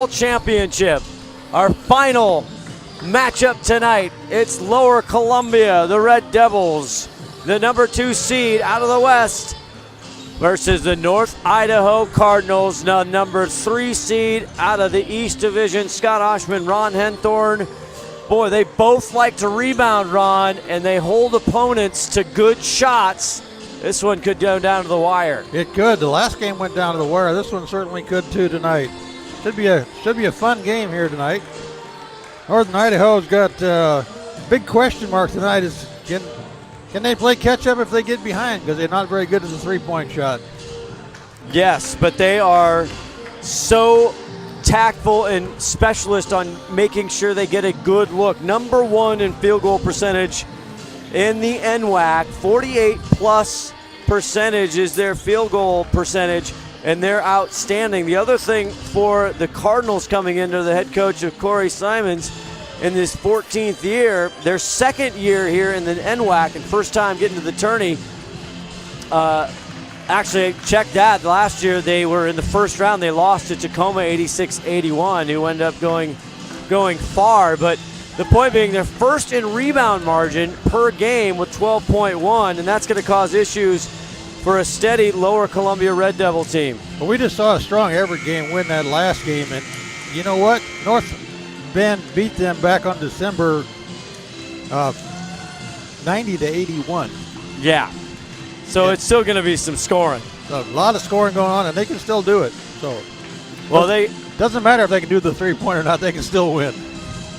Championship. Our final matchup tonight, it's Lower Columbia, the Red Devils, the number 2 seed out of the West, versus the North Idaho Cardinals, the number 3 seed out of the East Division. Scott Oshman, Ron Henthorn. Boy, they both like to rebound, Ron, and they hold opponents to good shots. This one could go down to the wire. It could. The last game went down to the wire. This one certainly could too tonight. Should be a fun game here tonight. Northern Idaho's got big question mark tonight. Is can they play catch up if they get behind? Because they're not very good at the three-point shot. Yes, but they are so tactful and specialist on making sure they get a good look. Number 1 in field goal percentage in the NWAC. 48+% is their field goal percentage, and they're outstanding. The other thing for the Cardinals coming into the head coach of Corey Simons in this 14th year, their second year here in the NWAC and first time getting to the tourney. Actually, check that. Last year they were in the first round. They lost to Tacoma 86-81, who ended up going far. But the point being, they're first in rebound margin per game with 12.1, and that's going to cause issues for a steady Lower Columbia Red Devil team. Well, we just saw a strong Everett game win that last game, and you know what? North Bend beat them back on December 90-81. Yeah. So it's still going to be some scoring. So a lot of scoring going on, and they can still do it. So, well, doesn't matter if they can do the three-pointer or not. They can still win.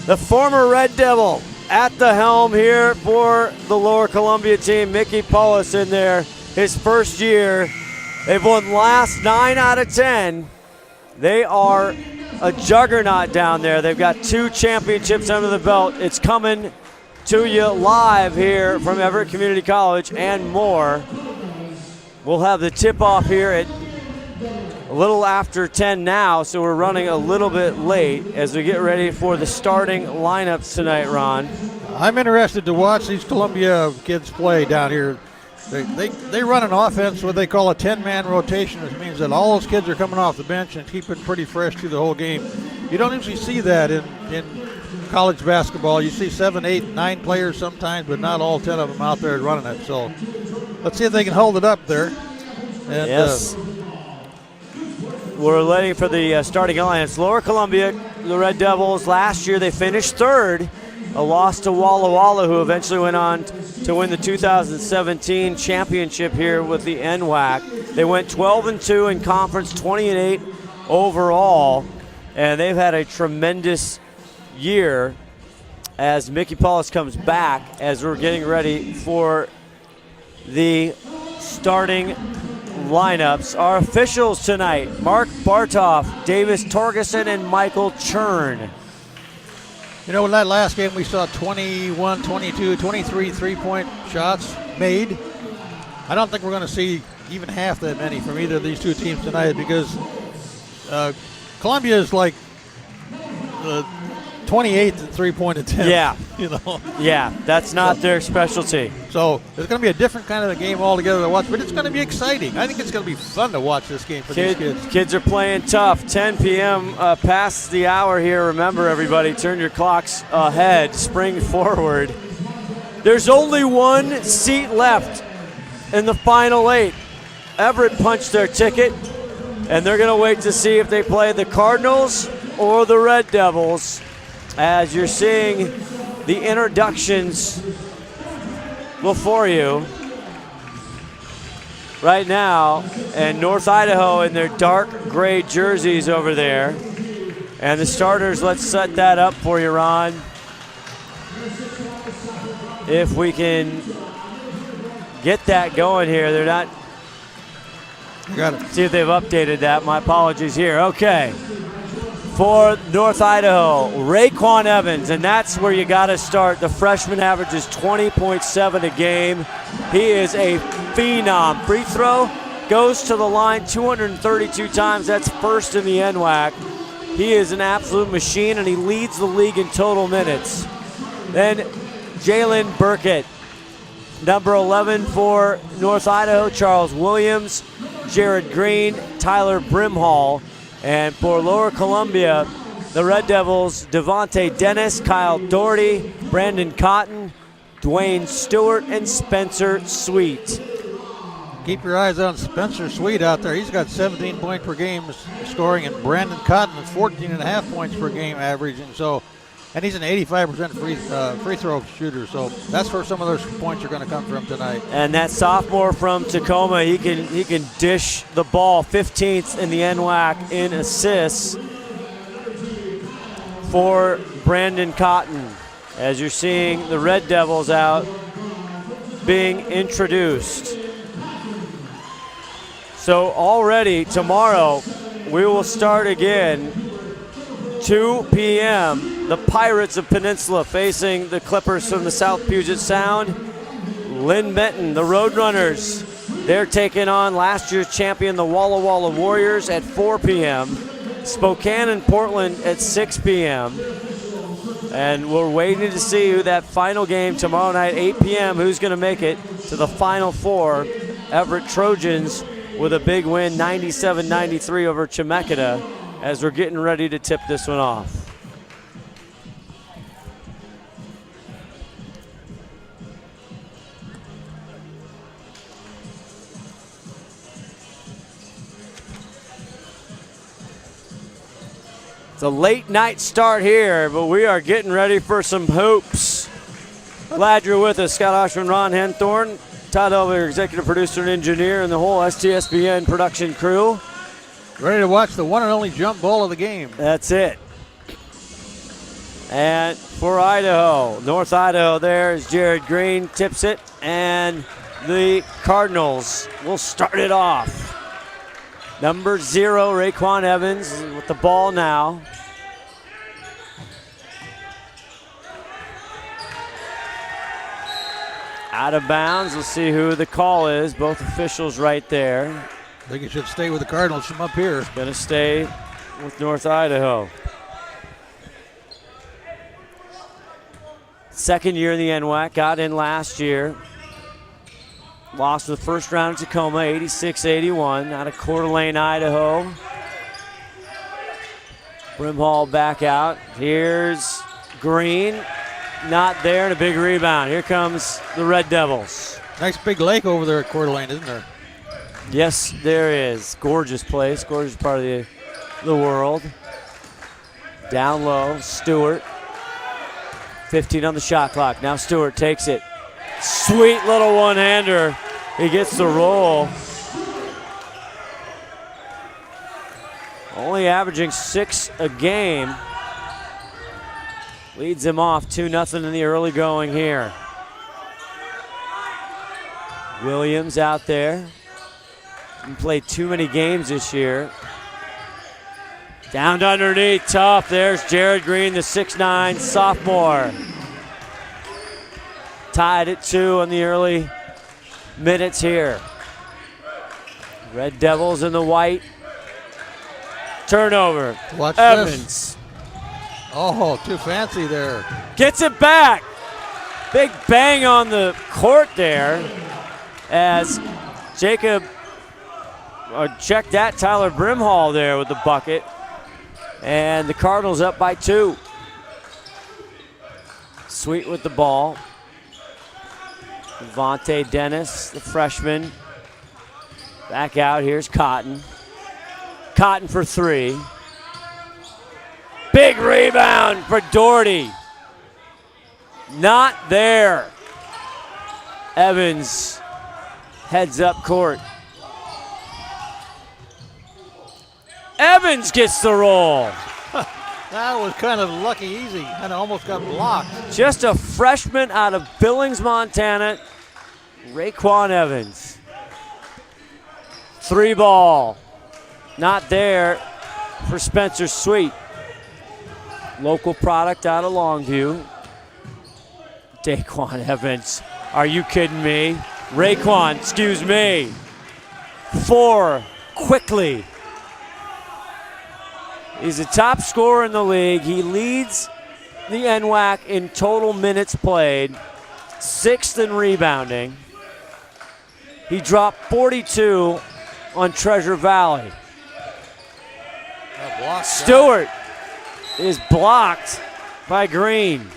The former Red Devil at the helm here for the Lower Columbia team. Mickey Paulus in there. His first year. They've won last 9 out of 10. They are a juggernaut down there. They've got 2 championships under the belt. It's coming to you live here from Everett Community College and more. We'll have the tip-off here at a little after 10 now, so we're running a little bit late as we get ready for the starting lineups tonight, Ron. I'm interested to watch these Columbia kids play down here. They run an offense, what they call a 10-man rotation, which means that all those kids are coming off the bench and keeping pretty fresh through the whole game. You don't usually see that in college basketball. You see 7, 8, 9 players sometimes, but not all 10 of them out there running it. So let's see if they can hold it up there. And, yes. We're waiting for the starting alliance. Lower Columbia, the Red Devils, last year they finished 3rd. A loss to Walla Walla, who eventually went on to win the 2017 championship here with the NWAC. They went 12-2 in conference, 20-8 overall, and they've had a tremendous year as Mickey Paulus comes back as we're getting ready for the starting lineups. Our officials tonight, Mark Bartoff, Davis Torgerson, and Michael Churn. You know, in that last game, we saw 21, 22, 23 three-point shots made. I don't think we're going to see even half that many from either of these 2 teams tonight because Columbia is like 28th in three-point attempts. Yeah. You know? Yeah, that's not their specialty. So it's going to be a different kind of a game altogether to watch, but it's going to be exciting. I think it's going to be fun to watch this game for these kids. Kids are playing tough. 10 p.m. Past the hour here. Remember, everybody, turn your clocks ahead, spring forward. There's only 1 seat left in the final 8. Everett punched their ticket, and they're going to wait to see if they play the Cardinals or the Red Devils. As you're seeing the introductions before you right now, and North Idaho in their dark gray jerseys over there. And the starters, let's set that up for you, Ron. If we can get that going here. They're not. Got it. See if they've updated that. My apologies here. Okay. For North Idaho, Raekwon Evans, and that's where you got to start. The freshman averages 20.7 a game. He is a phenom. Free throw goes to the line 232 times. That's first in the NWAC. He is an absolute machine, and he leads the league in total minutes. Then Jalen Burkett, number 11 for North Idaho, Charles Williams, Jared Green, Tyler Brimhall. And for Lower Columbia, the Red Devils, Devontae Dennis, Kyle Doherty, Brandon Cotton, Dwayne Stewart, and Spencer Sweet. Keep your eyes on Spencer Sweet out there. He's got 17 points per game scoring, and Brandon Cotton is 14.5 points per game averaging. So, and he's an 85% free throw shooter. So that's where some of those points are going to come from tonight. And that sophomore from Tacoma, he can dish the ball. 15th in the NWAC in assists for Brandon Cotton. As you're seeing the Red Devils out being introduced. So already tomorrow we will start again, 2 p.m. The Pirates of Peninsula facing the Clippers from the South Puget Sound. Lynn Benton, the Roadrunners, they're taking on last year's champion, the Walla Walla Warriors, at 4 p.m. Spokane and Portland at 6 p.m. And we're waiting to see who that final game tomorrow night, 8 p.m., who's going to make it to the Final Four. Everett Trojans with a big win, 97-93 over Chemeketa, as we're getting ready to tip this one off. It's a late night start here, but we are getting ready for some hoops. Glad you're with us. Scott Oshman, Ron Henthorn, Todd Elver, executive producer and engineer, and the whole STSPN production crew. Ready to watch the one and only jump ball of the game. That's it. And for Idaho, North Idaho, there is Jared Green, tips it, and the Cardinals will start it off. Number 0, Raekwon Evans with the ball now. Out of bounds. We'll see who the call is. Both officials right there. I think it should stay with the Cardinals from up here. Going to stay with North Idaho. Second year in the NWAC. Got in last year. Lost in the first round of Tacoma, 86-81, out of Coeur d'Alene, Idaho. Brimhall back out. Here's Green. Not there, and a big rebound. Here comes the Red Devils. Nice big lake over there at Coeur d'Alene, isn't there? Yes, there is. Gorgeous place, gorgeous part of the world. Down low, Stewart. 15 on the shot clock. Now Stewart takes it. Sweet little one-hander. He gets the roll. Only averaging 6 a game. Leads him off 2-0 in the early going here. Williams out there. Didn't play too many games this year. Down to underneath, tough. There's Jared Green, the 6'9 sophomore. Tied at 2 in the early minutes here. Red Devils in the white. Turnover. Watch Evans. This. Oh, too fancy there. Gets it back. Big bang on the court there as Jacob checked that. Tyler Brimhall there with the bucket. And the Cardinals up by 2. Sweet with the ball. Devontae Dennis, the freshman. Back out, here's Cotton. Cotton for 3. Big rebound for Doherty. Not there. Evans heads up court. Evans gets the roll. That was kind of lucky easy. Kind of almost got blocked. Just a freshman out of Billings, Montana, Raekwon Evans. 3 ball. Not there for Spencer Sweet. Local product out of Longview. Daquan Evans. Are you kidding me? Raekwon, excuse me. 4 quickly. He's the top scorer in the league. He leads the NWAC in total minutes played, 6th in rebounding. He dropped 42 on Treasure Valley. Stewart is blocked by Green.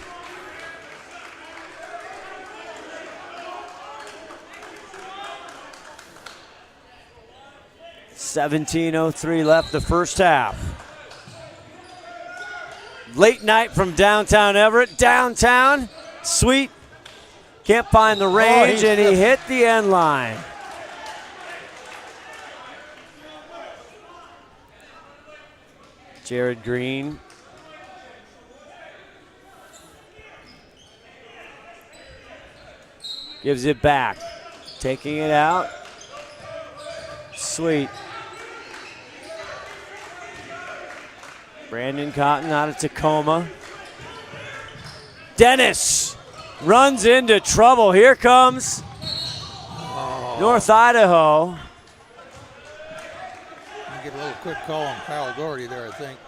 $17:03 left the first half. Late night from downtown Everett. Downtown, Sweet can't find the range, and he hit the end line. Jared Green. Gives it back. Taking it out. Sweet. Brandon Cotton out of Tacoma. Dennis runs into trouble. Here comes North Idaho. Get a little quick call on Kyle Doherty there, I think.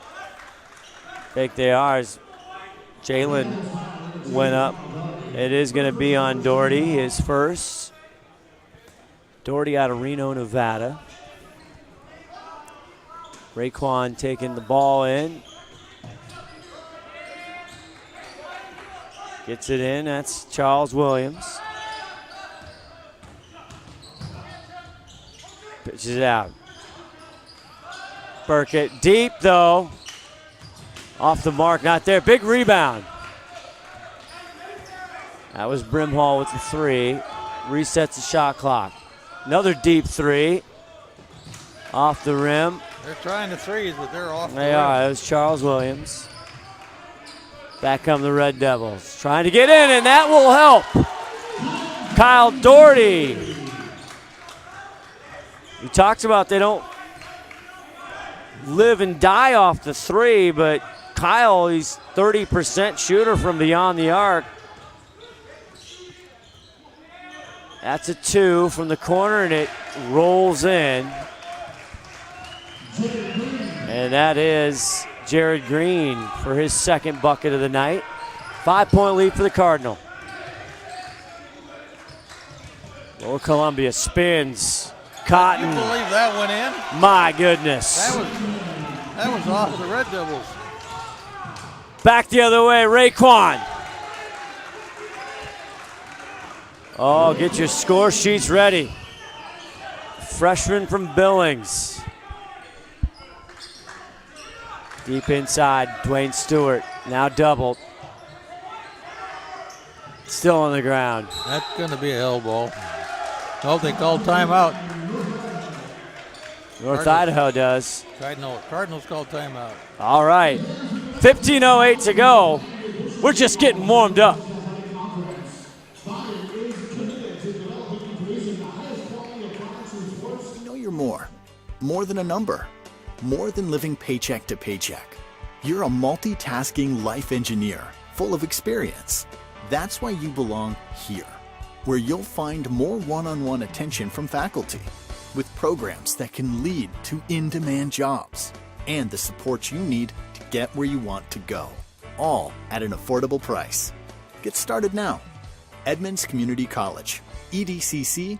I think they are. As Jalen went up. It is going to be on Doherty, his first. Doherty out of Reno, Nevada. Raekwon taking the ball in. Gets it in. That's Charles Williams. Pitches it out. Burkett deep, though. Off the mark, not there. Big rebound. That was Brimhall with the three. Resets the shot clock. Another deep three. Off the rim. They're trying the threes, but they're off the They rim. are. It was Charles Williams. Back come the Red Devils. Trying to get in, and that will help. Kyle Doherty. We talked about they don't live and die off the three, but Kyle, he's 30% shooter from beyond the arc. That's a two from the corner, and it rolls in. And that is Jared Green for his second bucket of the night. 5-point lead for the Cardinal. Lower Columbia spins. Cotton. Can you believe that went in? My goodness. That was off of the Red Devils. Back the other way, Raekwon. Oh, get your score sheets ready. Freshman from Billings. Deep inside, Dwayne Stewart, now doubled. Still on the ground. That's going to be a hell ball. Oh, they called timeout. North Idaho does. Cardinals called timeout. All right, 15:08 to go. We're just getting warmed up. You know you're more. More than a number. More than living paycheck to paycheck. You're a multitasking life engineer, full of experience. That's why you belong here, where you'll find more one-on-one attention from faculty, with programs that can lead to in-demand jobs, and the support you need to get where you want to go, all at an affordable price. Get started now. Edmonds Community College, edcc.edu.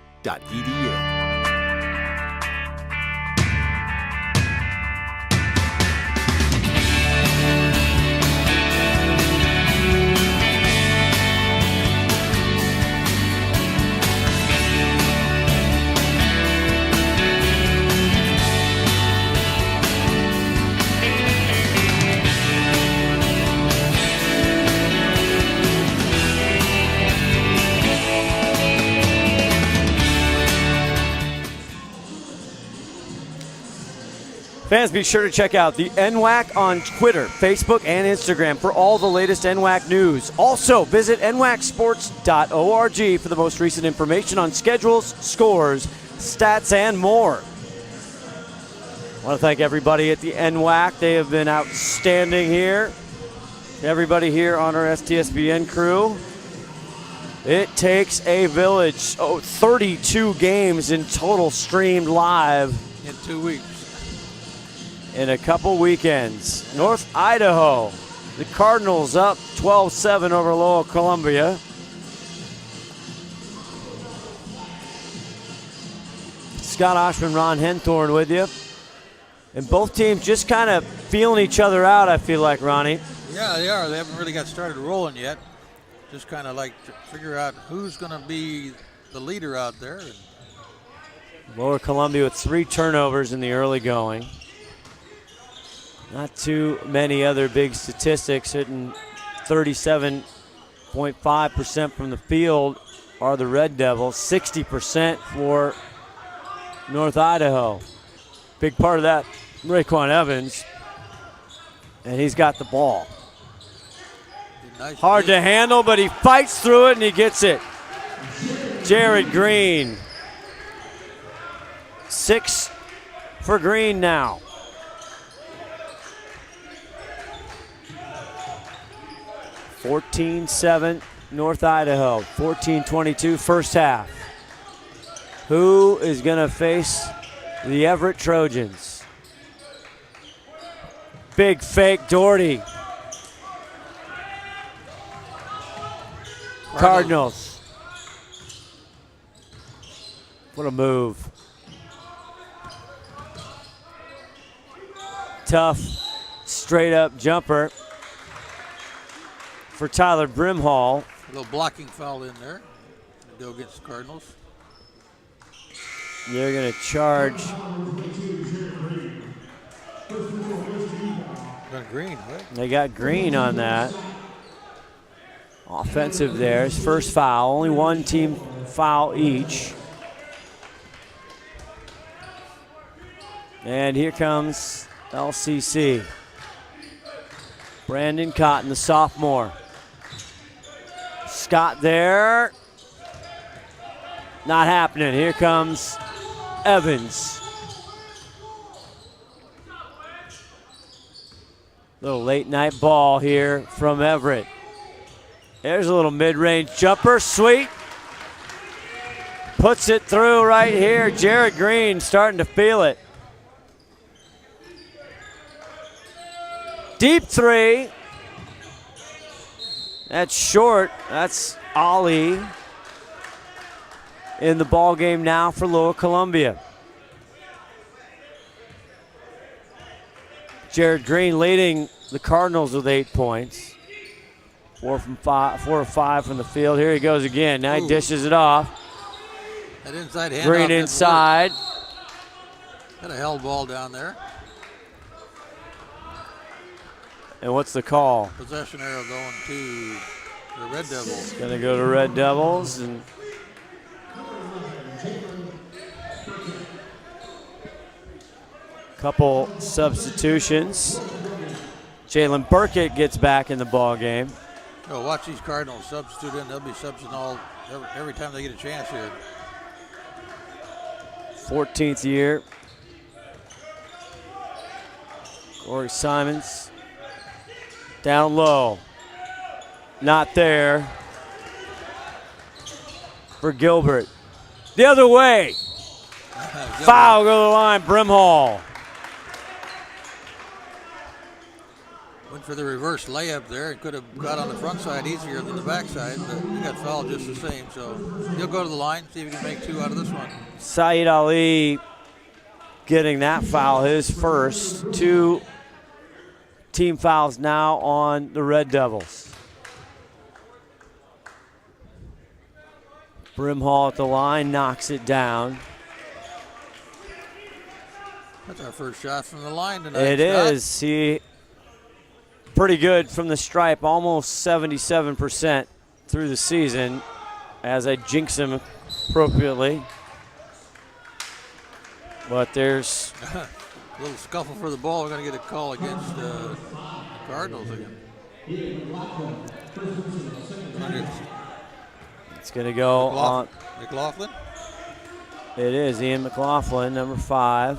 Fans, be sure to check out the NWAC on Twitter, Facebook, and Instagram for all the latest NWAC news. Also, visit nwacsports.org for the most recent information on schedules, scores, stats, and more. I want to thank everybody at the NWAC. They have been outstanding here. Everybody here on our STSPN crew. It takes a village. 32 games in total streamed live. In 2 weeks. In a couple weekends. North Idaho, the Cardinals up 12-7 over Lower Columbia. Scott Oshman, Ron Henthorn with you. And both teams just kind of feeling each other out, I feel like, Ronnie. Yeah, they are. They haven't really got started rolling yet. Just kind of like to figure out who's going to be the leader out there. Lower Columbia with 3 turnovers in the early going. Not too many other big statistics, hitting 37.5% from the field are the Red Devils, 60% for North Idaho. Big part of that, Raekwon Evans, and he's got the ball. Nice Hard to handle, but he fights through it and he gets it. Jared Green. 6 for Green now. 14-7 North Idaho. 14-22 first half. Who is going to face the Everett Trojans? Big fake Doherty. Cardinals. What a move. Tough, straight up jumper for Tyler Brimhall. A little blocking foul in there. Go against the Cardinals. They're going to charge. Got Green, right? They got Green on that. Offensive there. His first foul. Only one team foul each. And here comes LCC. Brandon Cotton, the sophomore. Scott there. Not happening. Here comes Evans. Little late night ball here from Everett. There's a little mid-range jumper, sweet. Puts it through right here. Jared Green starting to feel it. Deep 3. That's short. That's Ali in the ball game now for Lower Columbia. Jared Green leading the Cardinals with 8 points. 4 or 5 from the field. Here he goes again. Now he dishes it off. That inside hand. Green inside. Got a held ball down there. And what's the call? Possession arrow going to the Red Devils. Going to go to Red Devils. And couple substitutions. Jalen Burkett gets back in the ball game. Oh, watch these Cardinals substitute in. They'll be substituting every time they get a chance here. 14th year. Corey Simons. Down low. Not there. For Gilbert. The other way. Foul, go to the line, Brimhall. Went for the reverse layup there. It could have got on the front side easier than the back side, but he got fouled just the same. So he'll go to the line, see if he can make 2 out of this one. Saeed Ali getting that foul, his first. 2 team fouls now on the Red Devils. Brimhall at the line, knocks it down. That's our first shot from the line tonight. It is. He pretty good from the stripe, almost 77% through the season, as I jinx him appropriately. But there's a little scuffle for the ball. We're going to get a call against the Cardinals again. It's going to go on. McLaughlin? It is Ian McLaughlin, number 5.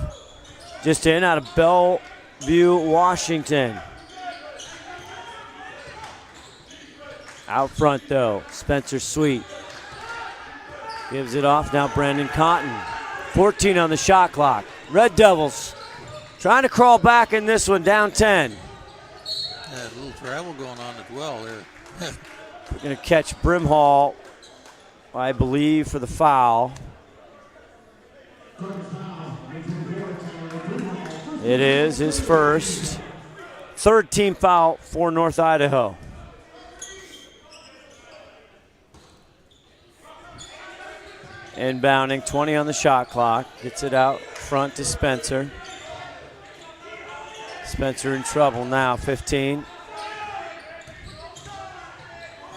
Just in out of Bellevue, Washington. Out front, though, Spencer Sweet. Gives it off, now Brandon Cotton. 14 on the shot clock. Red Devils trying to crawl back in this one, down 10. Yeah, a little travel going on as well there. We're going to catch Brimhall, I believe, for the foul. It is his first. Third team foul for North Idaho. Inbounding, 20 on the shot clock. Gets it out front to Spencer. Spencer in trouble now, 15.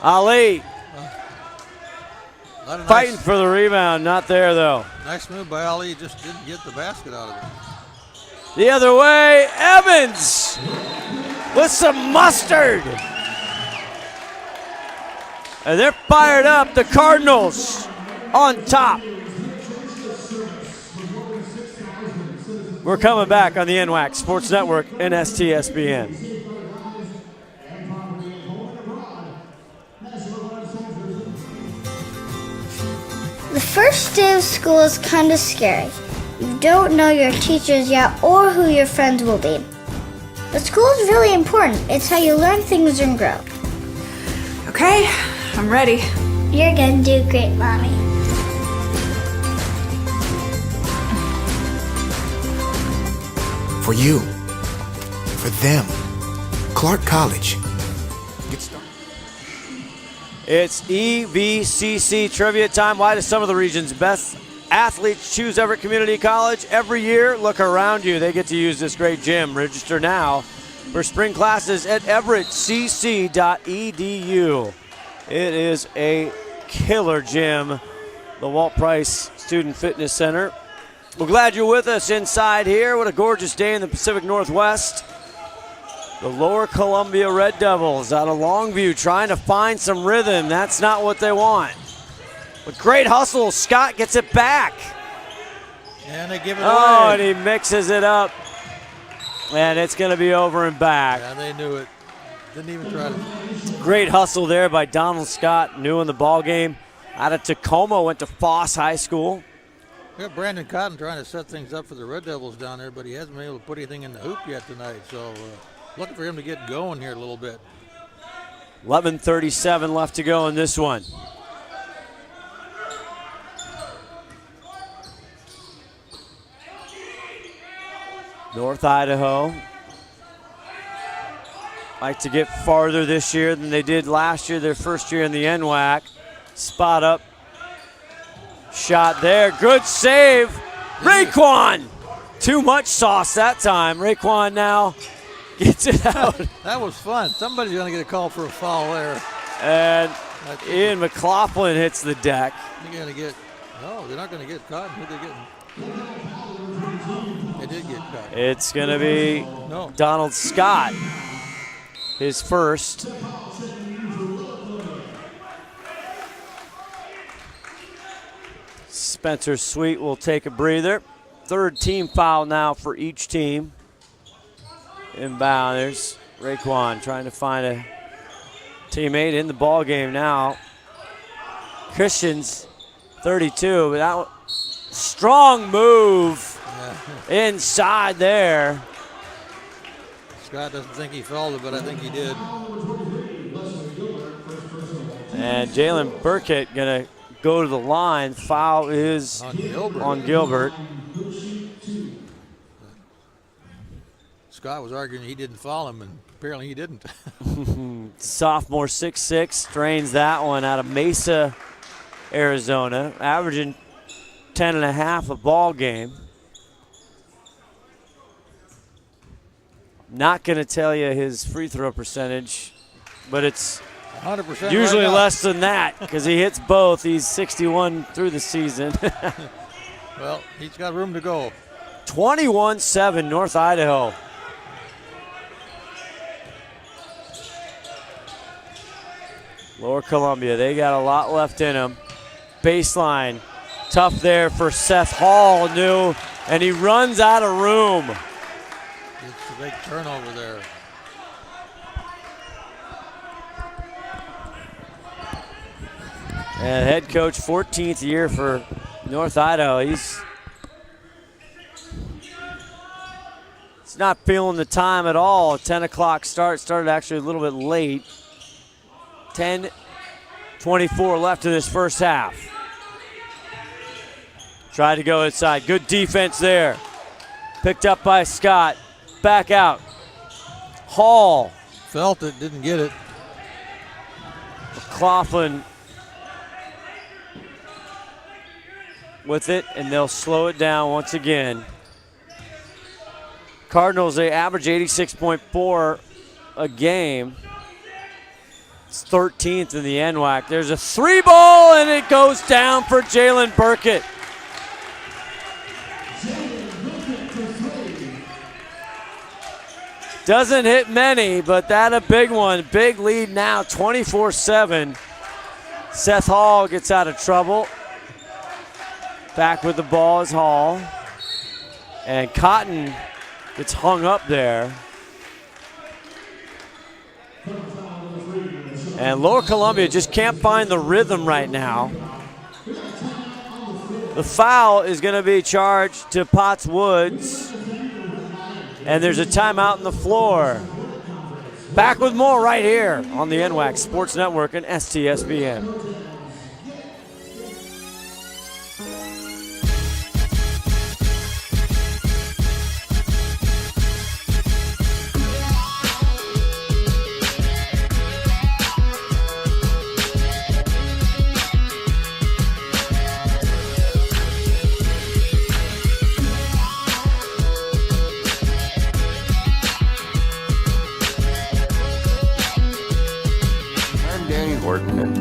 Ali fighting for the rebound, not there though. Nice move by Ali, just didn't get the basket out of it. The other way, Evans with some mustard. And they're fired up, the Cardinals on top. We're coming back on the NWAC Sports Network and STSPN. The first day of school is kind of scary. You don't know your teachers yet or who your friends will be. But school is really important. It's how you learn things and grow. Okay, I'm ready. You're gonna do great, Mommy. For you, for them, Clark College. Get started. It's EVCC trivia time. Why do some of the region's best athletes choose Everett Community College? Every year, look around you. They get to use this great gym. Register now for spring classes at everettcc.edu. It is a killer gym, the Walt Price Student Fitness Center. We're glad you're with us inside here. What a gorgeous day in the Pacific Northwest. The Lower Columbia Red Devils out of Longview trying to find some rhythm. That's not what they want. But great hustle. Scott gets it back. And they give it Oh, away. and he mixes it up. And it's going to be over and back. Yeah, they knew it. Didn't even try to. Great hustle there by Donald Scott, new in the ball game. Out of Tacoma, went to Foss High School. We got Brandon Cotton trying to set things up for the Red Devils down there, but he hasn't been able to put anything in the hoop yet tonight. So looking for him to get going here a little bit. 11:37 left to go in this one. North Idaho like to get farther this year than they did last year, their first year in the NWAC. Spot up. Shot there. Good save. Raekwon. Too much sauce that time. Raekwon now gets it out. That was fun. Somebody's going to get a call for a foul there. And Ian McLaughlin hits the deck. They're going to get. No, they're not going to get Cotton. Who they getting? They did get Cotton. It's going to be Donald Scott, his first. Spencer Sweet will take a breather. Third team foul now for each team. Inbound, there's Raekwon trying to find a teammate in the ball game now. Christian's 32, but that strong move inside there. Scott doesn't think he fouled it, but I think he did. And Jalen Burkett gonna go to the line. Foul is on Gilbert. Scott was arguing he didn't foul him, and apparently he didn't. Sophomore 6'6", drains that one out of Mesa, Arizona, averaging 10.5 a ball game. Not going to tell you his free throw percentage, but it's 100% usually right less than that because he hits both. He's 61 through the season. Well, he's got room to go. 21-7 North Idaho. Lower Columbia, they got a lot left in them. Baseline, tough there for Seth Hall, new, and he runs out of room. It's a big turnover there. And head coach, 14th year for North Idaho. He's not feeling the time at all. 10 o'clock start, started actually a little bit late. 10:24 left in this first half. Tried to go inside. Good defense there. Picked up by Scott. Back out. Hall. Felt it, didn't get it. McLaughlin with it, and they'll slow it down once again. Cardinals, they average 86.4 a game. It's 13th in the NWAC. There's a 3-ball, and it goes down for Jalen Burkett. Doesn't hit many, but that a big one. Big lead now, 24-7. Seth Hall gets out of trouble. Back with the ball is Hall. And Cotton gets hung up there. And Lower Columbia just can't find the rhythm right now. The foul is going to be charged to Potts Woods. And there's a timeout on the floor. Back with more right here on the NWAC Sports Network and STSPN.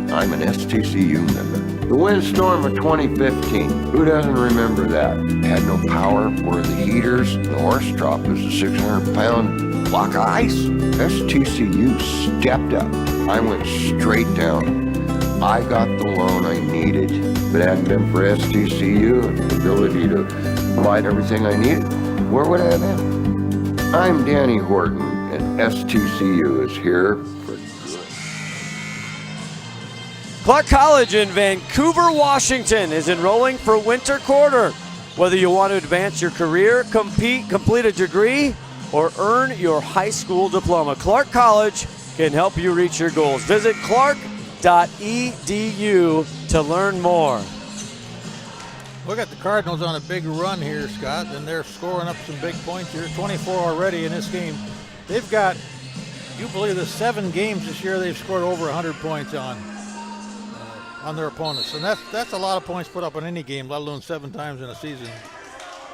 I'm an STCU member. The windstorm of 2015, who doesn't remember that? Had no power, were the heaters, the horse drop was a 600-pound block of ice. STCU stepped up. I went straight down. I got the loan I needed. If it hadn't been for STCU and the ability to provide everything I needed, where would I have been? I'm Danny Horton, and STCU is here. Clark College in Vancouver, Washington is enrolling for winter quarter. Whether you want to advance your career, complete a degree, or earn your high school diploma, Clark College can help you reach your goals. Visit clark.edu to learn more. Look at the Cardinals on a big run here, Scott, and they're scoring up some big points here. 24 already in this game. They've got, you believe this, 7 games this year they've scored over 100 points on their opponents. And that's a lot of points put up in any game, let alone 7 times in a season.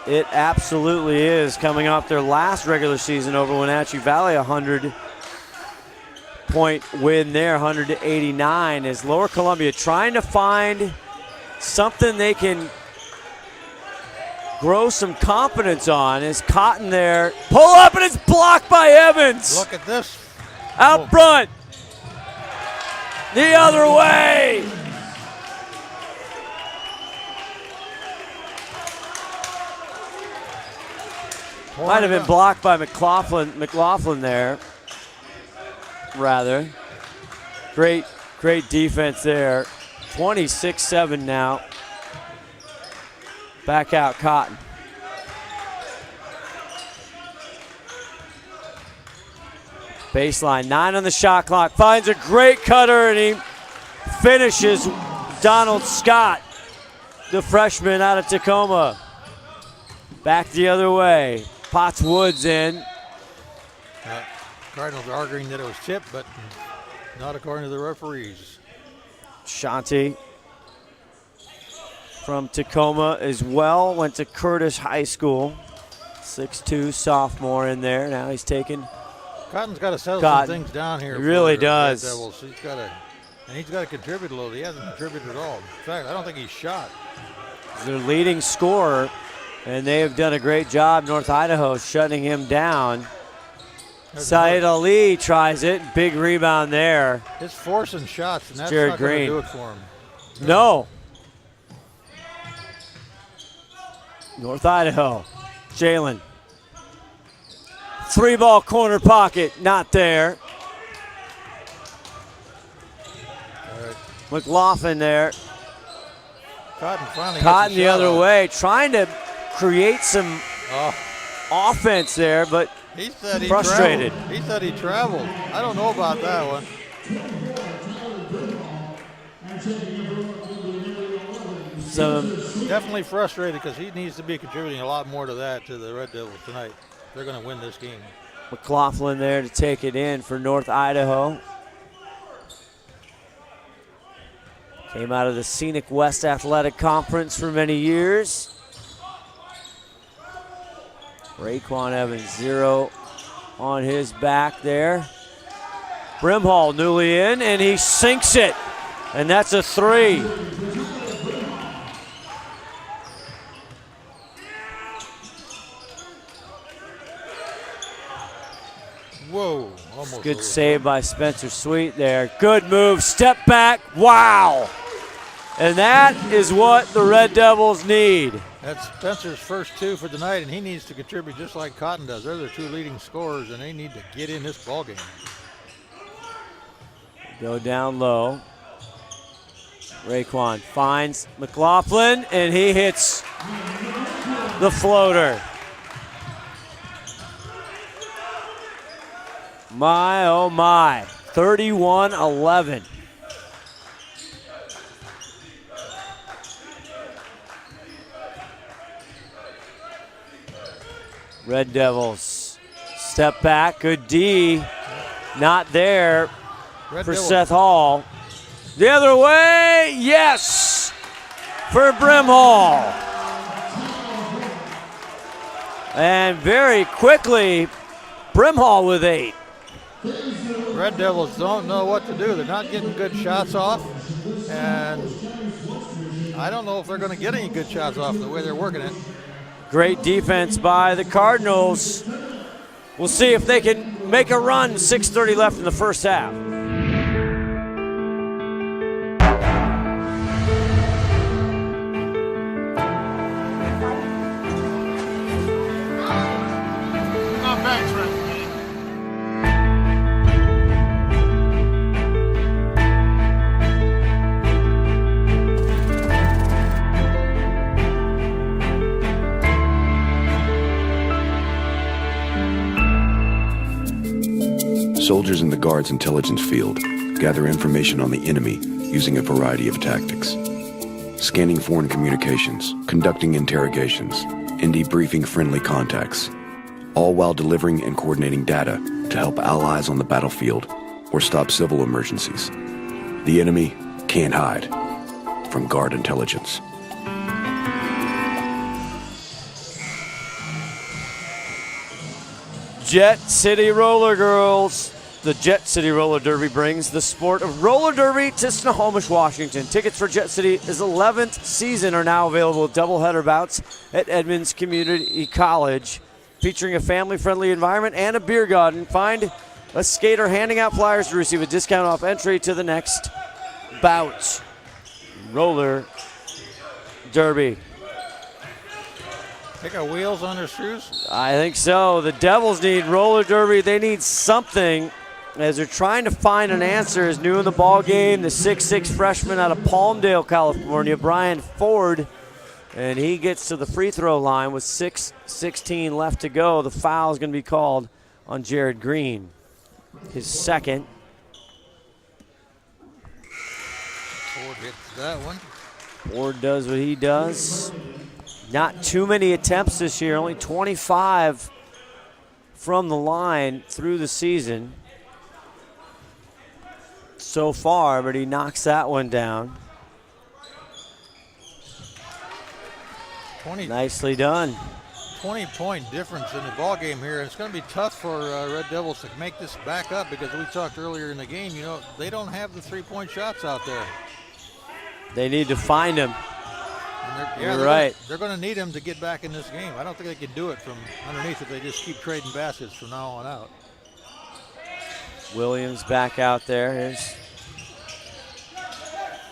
It absolutely is. Coming off their last regular season over Wenatchee Valley, 100-point win there, 100-89. Is Lower Columbia trying to find something they can grow some confidence on? Is Cotton there? Pull up, and it's blocked by Evans. Look at this. Out front. The other way. Might have been blocked by McLaughlin there, rather. Great defense there. 26-7 now. Back out Cotton. Baseline, 9 on the shot clock. Finds a great cutter, and he finishes Donald Scott, the freshman out of Tacoma. Back the other way. Potts Woods in. Cardinals are arguing that it was tipped, but not according to the referees. Shanti from Tacoma as well. Went to Curtis High School. 6'2", sophomore in there. Now he's taking. Cotton's got to settle some things down here. He really does. He's got to contribute a little. He hasn't contributed at all. In fact, I don't think he's shot. He's their leading scorer, and they have done a great job, North Idaho, shutting him down. Saeed Ali tries it. Big rebound there. It's forcing shots, and that's Jared not going to Green. do it for him. No. North Idaho. Jalen. 3-ball corner pocket. Not there. McLaughlin there. Cotton the other way. Trying to create some offense there, but he said he frustrated. He said he traveled. I don't know about that one. Definitely frustrated because he needs to be contributing a lot more to that to the Red Devils tonight. They're going to win this game. McLaughlin there to take it in for North Idaho. Came out of the Scenic West Athletic Conference for many years. Raekwon Evans, 0 on his back there. Brimhall newly in, and he sinks it. And that's a 3. Whoa, almost. Good save by Spencer Sweet there. Good move, step back, wow. And that is what the Red Devils need. That's Spencer's first 2 for the night, and he needs to contribute just like Cotton does. They're the 2 leading scorers, and they need to get in this ballgame. Go down low. Raekwon finds McLaughlin, and he hits the floater. My, oh my, 31-11. Red Devils step back, good D, not there for Seth Hall. The other way, yes, for Brimhall. And very quickly, Brimhall with 8. Red Devils don't know what to do. They're not getting good shots off, and I don't know if they're going to get any good shots off the way they're working it. Great defense by the Cardinals. We'll see if they can make a run. 6:30 left in the first half. Soldiers in the Guard's intelligence field gather information on the enemy using a variety of tactics. Scanning foreign communications, conducting interrogations, and debriefing friendly contacts, all while delivering and coordinating data to help allies on the battlefield or stop civil emergencies. The enemy can't hide from Guard intelligence. Jet City Roller Girls. The Jet City Roller Derby brings the sport of roller derby to Snohomish, Washington. Tickets for Jet City's 11th season are now available with doubleheader bouts at Edmonds Community College, featuring a family-friendly environment and a beer garden. Find a skater handing out flyers to receive a discount off entry to the next bout. Roller Derby. They got wheels on their shoes? I think so. The Devils need roller derby. They need something as they're trying to find an answer. Is new in the ball game, the 6'6" freshman out of Palmdale, California, Brian Ford, and he gets to the free throw line with 6:16 left to go. The foul is going to be called on Jared Green, his second. Ford hits that one. Ford does what he does. Not too many attempts this year, only 25 from the line through the season so far, but he knocks that one down. 20, nicely done. 20-point difference in the ball game here. It's going to be tough for Red Devils to make this back up because we talked earlier in the game, you know, they don't have the three-point shots out there. They need to find them. You're right. They're going to need him to get back in this game. I don't think they can do it from underneath if they just keep trading baskets from now on out. Williams back out there. Here's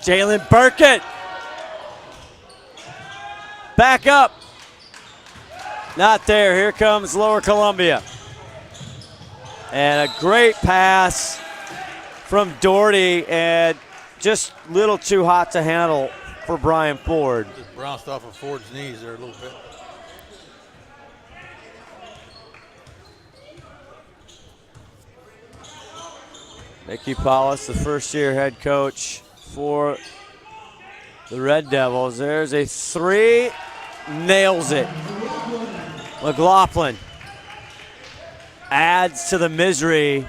Jalen Burkett. Back up. Not there. Here comes Lower Columbia. And a great pass from Doherty, and just a little too hot to handle for Brian Ford. Just bounced off of Ford's knees there a little bit. Mickey Paulus, the first-year head coach for the Red Devils. There's a three, nails it. McLaughlin adds to the misery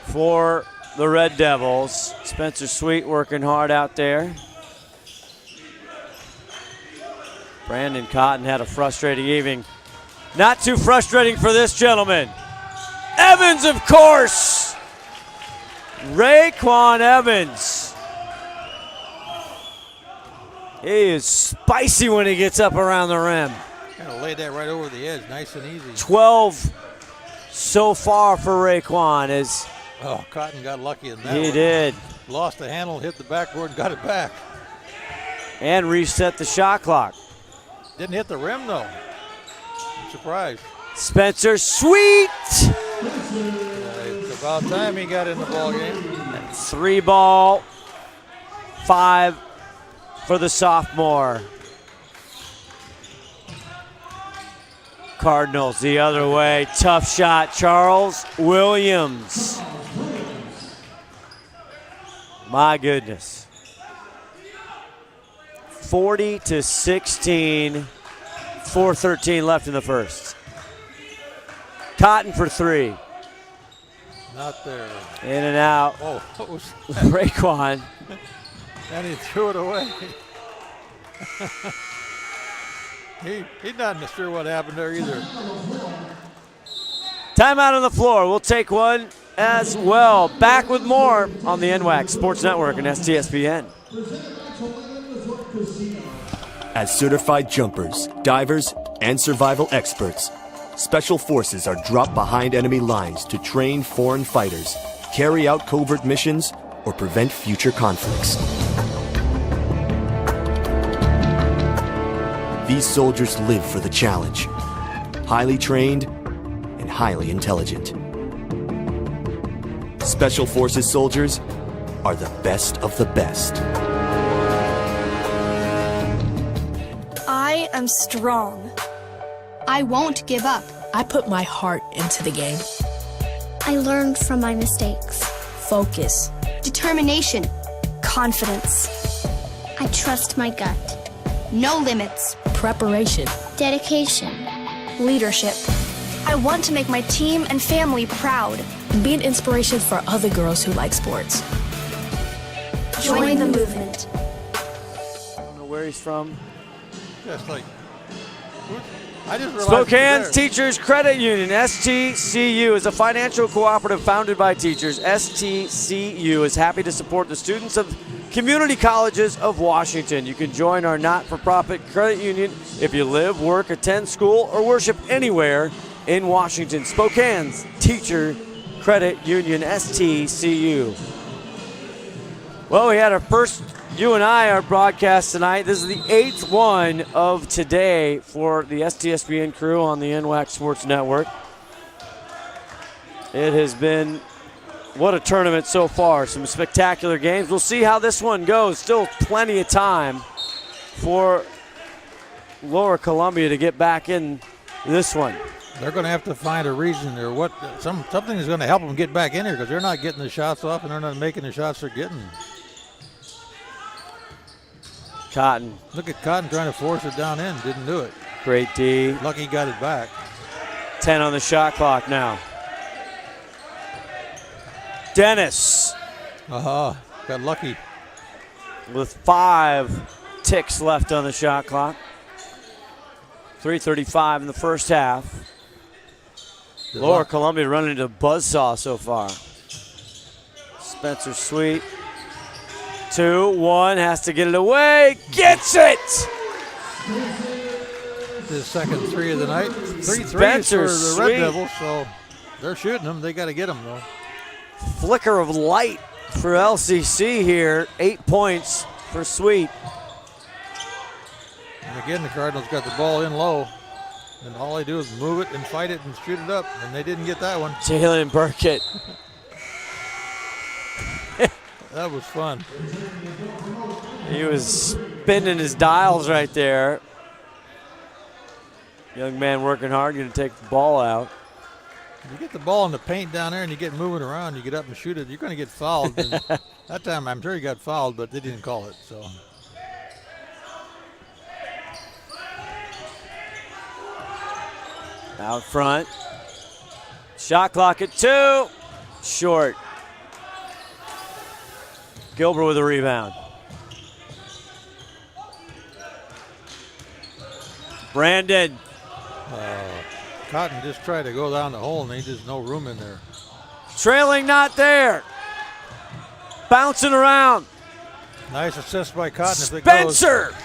for the Red Devils. Spencer Sweet working hard out there. Brandon Cotton had a frustrating evening. Not too frustrating for this gentleman. Evans, of course. Raekwon Evans. He is spicy when he gets up around the rim. Kind of laid that right over the edge, nice and easy. 12 so far for Raekwon. As Cotton got lucky in that he one. did. Lost the handle, hit the backboard, and got it back. And reset the shot clock. Didn't hit the rim, though. I'm surprised. Spencer Sweet. It's about time he got in the ball game. 3 ball, 5 for the sophomore. Cardinals the other way. Tough shot, Charles Williams. My goodness. 40-16, 4:13 left in the first. Cotton for 3. Not there. In and out. Oh, what was Raekwon. And he threw it away. He's not sure what happened there either. Timeout on the floor. We'll take one as well. Back with more on the NWAC Sports Network and STSPN. As certified jumpers, divers, and survival experts, Special Forces are dropped behind enemy lines to train foreign fighters, carry out covert missions, or prevent future conflicts. These soldiers live for the challenge, highly trained and highly intelligent. Special Forces soldiers are the best of the best. I am strong. I won't give up. I put my heart into the game. I learned from my mistakes. Focus. Determination. Confidence. I trust my gut. No limits. Preparation. Dedication. Leadership. I want to make my team and family proud. Be an inspiration for other girls who like sports. Join the movement. I don't know where he's from. Just like, I just realized Spokane's Teachers Credit Union, STCU, is a financial cooperative founded by teachers. STCU is happy to support the students of community colleges of Washington. You can join our not-for-profit credit union if you live, work, attend school, or worship anywhere in Washington. Spokane's Teacher Credit Union, STCU. Well, we had our first our broadcast tonight. This is the 8th one of today for the STSPN crew on the NWAC Sports Network. It has been, what a tournament so far. Some spectacular games. We'll see how this one goes. Still plenty of time for Lower Columbia to get back in this one. They're going to have to find a reason or something is going to help them get back in here because they're not getting the shots off and they're not making the shots they're getting. Cotton. Look at Cotton trying to force it down in. Didn't do it. Great D. Lucky got it back. 10 on the shot clock now. Dennis. Got lucky. With 5 ticks left on the shot clock. 3:35 in the first half. Lower Columbia running into a buzzsaw so far. Spencer Sweet. 2-1, has to get it away. Gets it! His second 3 of the night. 3 Spencer threes for the Red Devils, so they're shooting them. They got to get them, though. Flicker of light for LCC here. 8 points for Sweet. And again, the Cardinals got the ball in low. And all they do is move it and fight it and shoot it up. And they didn't get that one. Jalen Burkett. That was fun. He was spinning his dials right there. Young man working hard, going to take the ball out. You get the ball in the paint down there and you get moving around, you get up and shoot it, you're going to get fouled. And that time I'm sure he got fouled, but they didn't call it. So. Out front. Shot clock at 2. Short. Gilbert with a rebound. Brandon. Cotton just tried to go down the hole, and there's just no room in there. Trailing, not there. Bouncing around. Nice assist by Cotton. Spencer.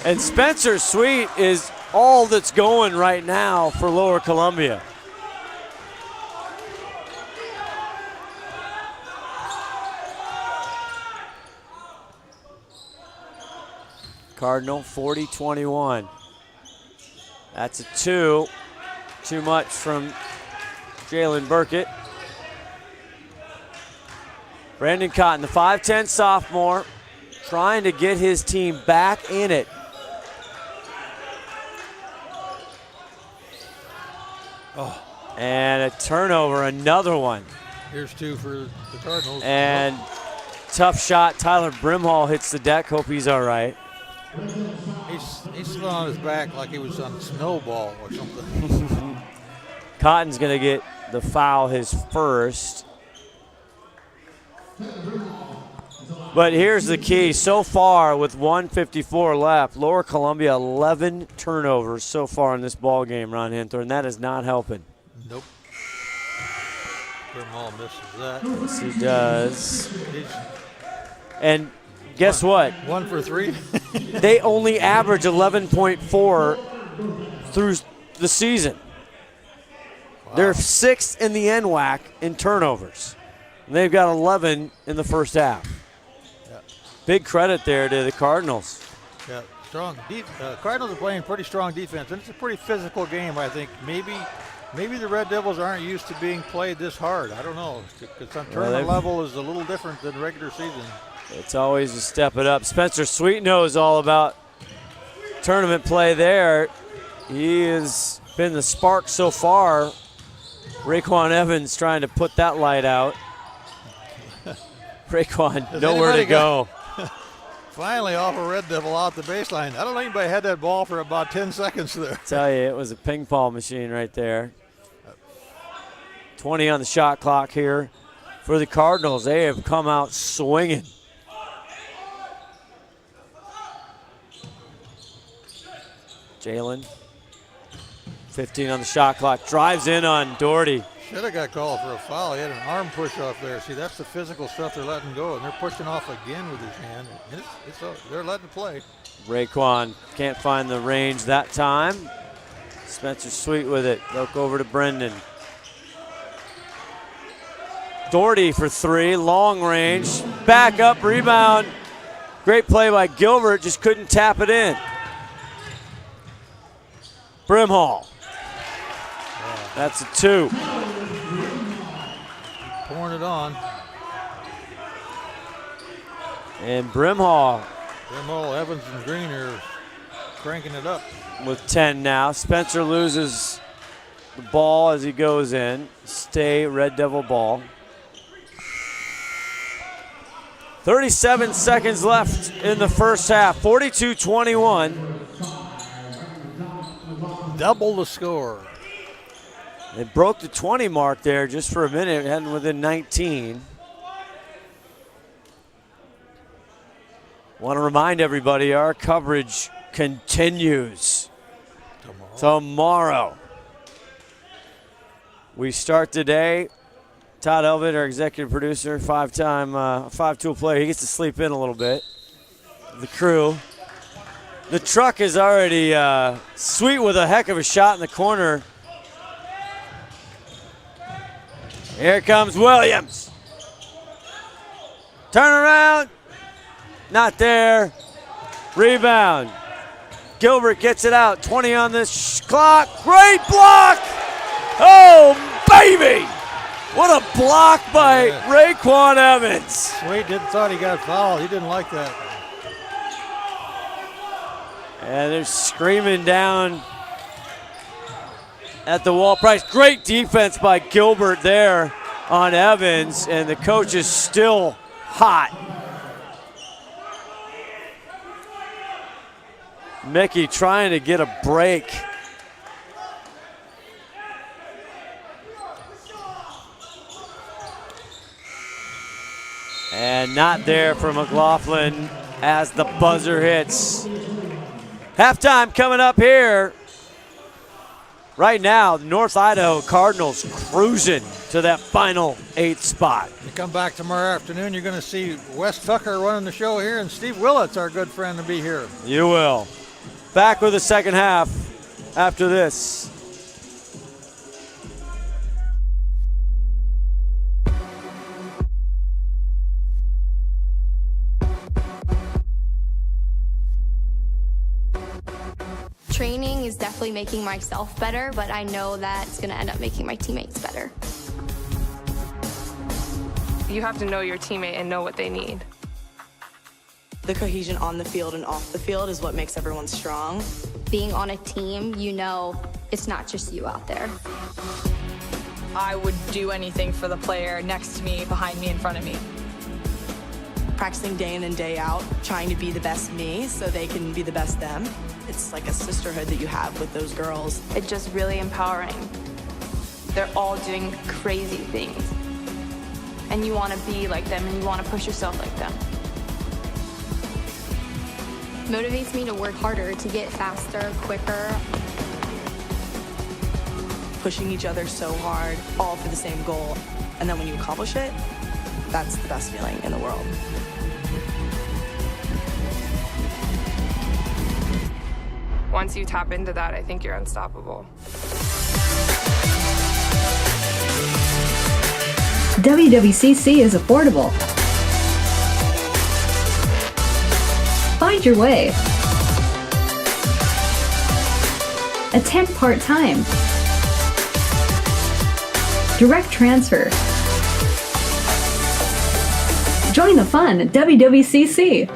And Spencer Sweet is all that's going right now for Lower Columbia. Cardinal 40-21. That's a 2. Too much from Jalen Burkett. Brandon Cotton, the 5'10 sophomore, trying to get his team back in it. Oh. And a turnover, another one. Here's 2 for the Cardinals. And tough shot. Tyler Brimhall hits the deck. Hope he's all right. He's still on his back like he was on snowball or something. Cotton's going to get the foul, his first. But here's the key. So far, with 1:54 left, Lower Columbia 11 turnovers so far in this ball game, Ron Hinther, and that is not helping. Nope. Brimhall misses that. Yes, he does. And guess what? 1 for 3. They only average 11.4 through the season. Wow. They're 6th in the NWAC in turnovers. And they've got 11 in the first half. Yeah. Big credit there to the Cardinals. Yeah, strong. Cardinals are playing pretty strong defense, and it's a pretty physical game, I think. Maybe the Red Devils aren't used to being played this hard. I don't know. Because on tournament level is a little different than regular season. It's always to step it up. Spencer Sweet knows all about tournament play there. He has been the spark so far. Raekwon Evans trying to put that light out. Raekwon, nowhere to go. Finally off a Red Devil out the baseline. I don't know anybody had that ball for about 10 seconds there. Tell you, it was a ping pong machine right there. 20 on the shot clock here for the Cardinals. They have come out swinging. Jalen, 15 on the shot clock, drives in on Doherty. Should have got called for a foul. He had an arm push off there. See, that's the physical stuff they're letting go, and they're pushing off again with his hand. They're letting it play. Raekwon can't find the range that time. Spencer Sweet with it. Look over to Brendan. Doherty for 3, long range. Back up, rebound. Great play by Gilbert, just couldn't tap it in. Brimhall. That's a 2. Pouring it on. And Brimhall, Evans, and Green are cranking it up. With 10 now. Spencer loses the ball as he goes in. Stay Red Devil ball. 37 seconds left in the first half. 42-21. Double the score. They broke the 20 mark there just for a minute, heading within 19. Want to remind everybody our coverage continues tomorrow. We start today. Todd Elvid, our executive producer, 5-tool player, he gets to sleep in a little bit. The crew. The truck is already Sweet with a heck of a shot in the corner. Here comes Williams. Turn around. Not there. Rebound. Gilbert gets it out. 20 on this clock. Great block. Oh, baby. What a block by Raekwon Evans. Sweet thought he got fouled. He didn't like that. And they're screaming down at the wall. Price, great defense by Gilbert there on Evans, and the coach is still hot. Mickey trying to get a break. And not there for McLaughlin as the buzzer hits. Halftime coming up here. Right now, North Idaho Cardinals cruising to that final 8th spot. You come back tomorrow afternoon, you're going to see Wes Tucker running the show here, and Steve Willits, our good friend, to be here. You will. Back with the second half after this. Training is definitely making myself better, but I know that it's going to end up making my teammates better. You have to know your teammate and know what they need. The cohesion on the field and off the field is what makes everyone strong. Being on a team, you know it's not just you out there. I would do anything for the player next to me, behind me, in front of me. Practicing day in and day out, trying to be the best me so they can be the best them. It's like a sisterhood that you have with those girls. It's just really empowering. They're all doing crazy things. And you want to be like them and you want to push yourself like them. Motivates me to work harder, to get faster, quicker. Pushing each other so hard, all for the same goal. And then when you accomplish it, that's the best feeling in the world. Once you tap into that, I think you're unstoppable. WWCC is affordable. Find your way. Attend part-time. Direct transfer. Join the fun at WWCC.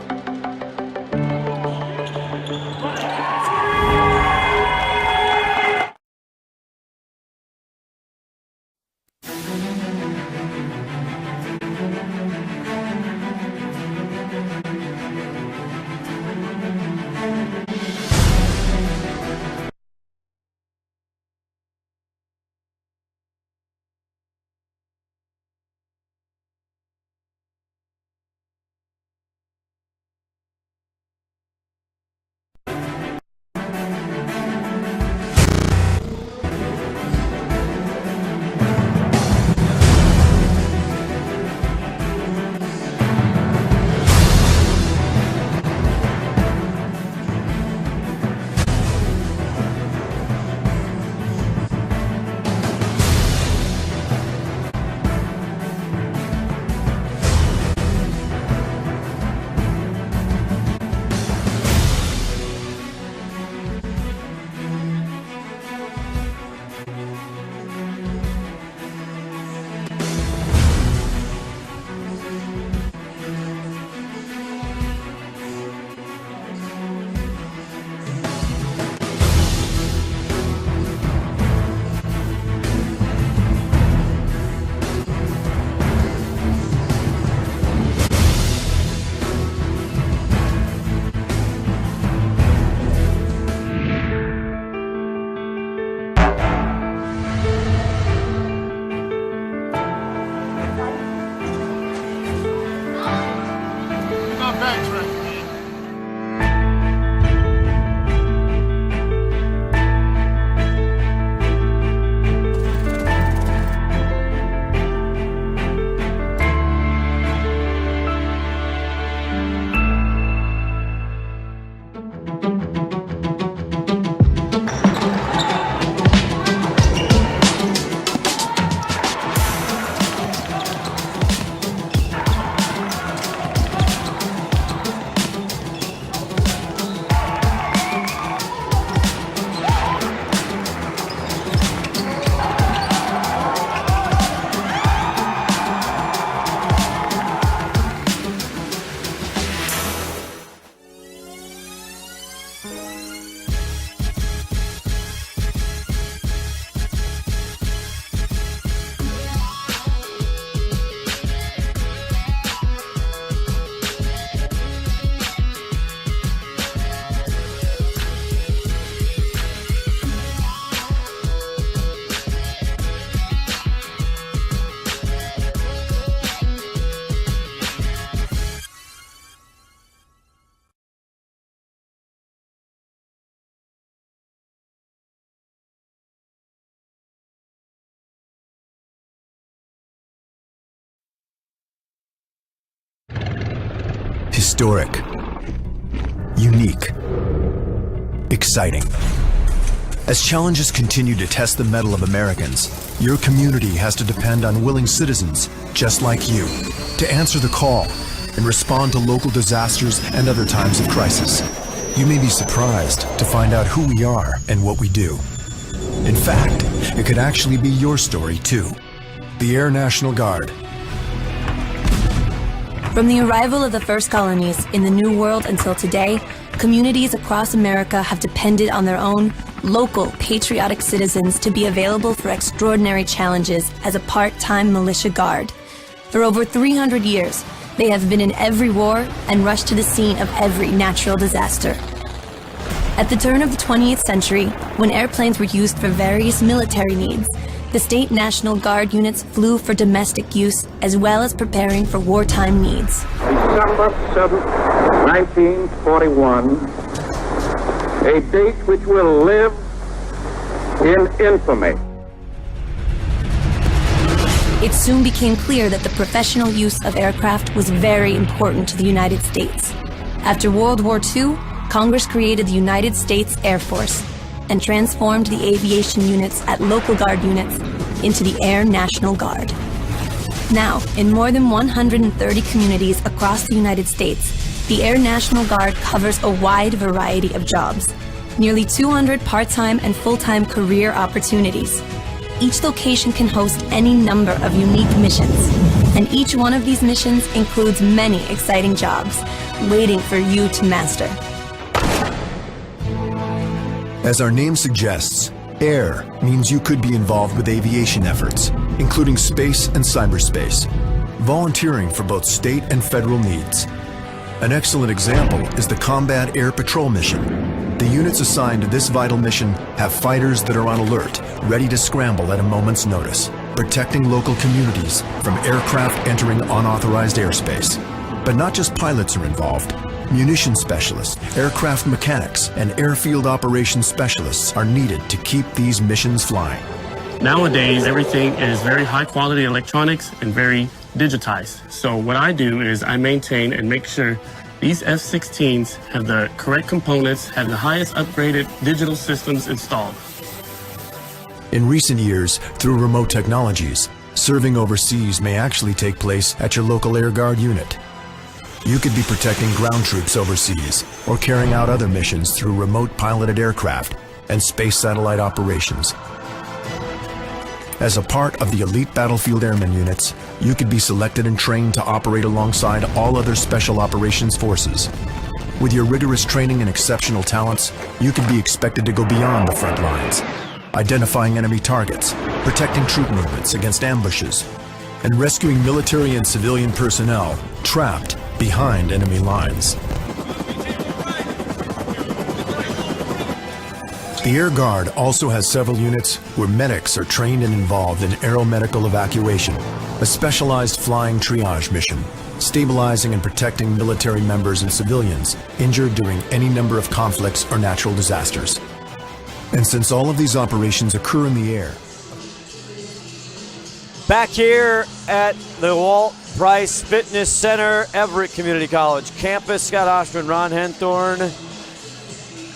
Historic. Unique. Exciting. As challenges continue to test the mettle of Americans, your community has to depend on willing citizens just like you to answer the call and respond to local disasters and other times of crisis. You may be surprised to find out who we are and what we do. In fact, it could actually be your story too. The Air National Guard. From the arrival of the first colonies in the New World until today, communities across America have depended on their own local patriotic citizens to be available for extraordinary challenges as a part-time militia guard. For over 300 years, they have been in every war and rushed to the scene of every natural disaster. At the turn of the 20th century, when airplanes were used for various military needs, the state National Guard units flew for domestic use as well as preparing for wartime needs. December 7th, 1941, a date which will live in infamy. It soon became clear that the professional use of aircraft was very important to the United States. After World War II, Congress created the United States Air Force and transformed the aviation units at local guard units into the Air National Guard. Now, in more than 130 communities across the United States, the Air National Guard covers a wide variety of jobs, nearly 200 part-time and full-time career opportunities. Each location can host any number of unique missions, and each one of these missions includes many exciting jobs waiting for you to master. As our name suggests, air means you could be involved with aviation efforts, including space and cyberspace, volunteering for both state and federal needs. An excellent example is the Combat Air Patrol mission. The units assigned to this vital mission have fighters that are on alert, ready to scramble at a moment's notice, protecting local communities from aircraft entering unauthorized airspace. But not just pilots are involved. Munition specialists, aircraft mechanics, and airfield operations specialists are needed to keep these missions flying. Nowadays, everything is very high quality electronics and very digitized. So what I do is I maintain and make sure these F-16s have the correct components, have the highest upgraded digital systems installed. In recent years, through remote technologies, serving overseas may actually take place at your local Air Guard unit. You could be protecting ground troops overseas or carrying out other missions through remote piloted aircraft and space satellite operations. As a part of the elite battlefield airmen units, you could be selected and trained to operate alongside all other special operations forces. With your rigorous training and exceptional talents, you could be expected to go beyond the front lines, identifying enemy targets, protecting troop movements against ambushes, and rescuing military and civilian personnel trapped behind enemy lines. The Air Guard also has several units where medics are trained and involved in aeromedical evacuation, a specialized flying triage mission, stabilizing and protecting military members and civilians injured during any number of conflicts or natural disasters. And since all of these operations occur in the air, back here at the Walt Price Fitness Center, Everett Community College campus, Scott Oshman, Ron Henthorn.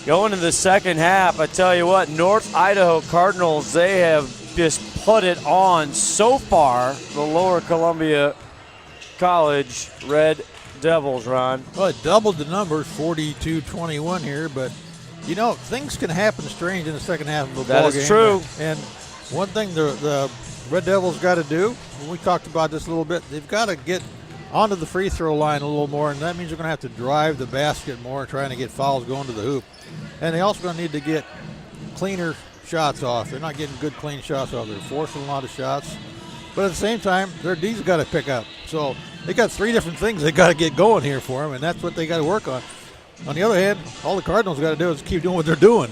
Going into the second half, I tell you what, North Idaho Cardinals, they have just put it on so far, the Lower Columbia College Red Devils, Ron. Well, it doubled the numbers, 42-21 here, but, you know, things can happen strange in the second half of a ball game. That is true. And one thing the Red Devils got to do, and we talked about this a little bit, they've got to get onto the free throw line a little more, and that means they're going to have to drive the basket more, trying to get fouls going to the hoop. And they also going to need to get cleaner shots off. They're not getting good, clean shots off. They're forcing a lot of shots. But at the same time, their D's got to pick up. So they got three different things they got to get going here for them, and that's what they got to work on. On the other hand, all the Cardinals got to do is keep doing what they're doing.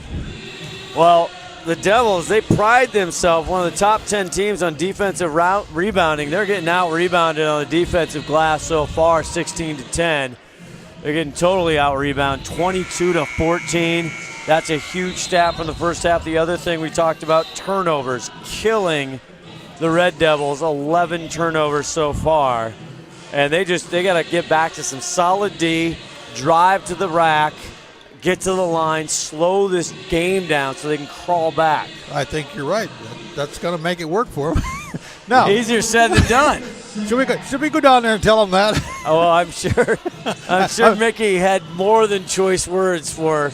Well, the Devils, they pride themselves, one of the top 10 teams on defensive rebounding. They're getting out-rebounded on the defensive glass so far, 16-10. They're getting totally out-rebounded, 22-14. That's a huge stat from the first half. The other thing we talked about, turnovers, killing the Red Devils, 11 turnovers so far. And they got to get back to some solid D, drive to the rack, get to the line, slow this game down so they can crawl back. I think you're right. That's going to make it work for them. Now, easier said than done. Should we go down there and tell them that? Oh, well, I'm sure Mickey had more than choice words for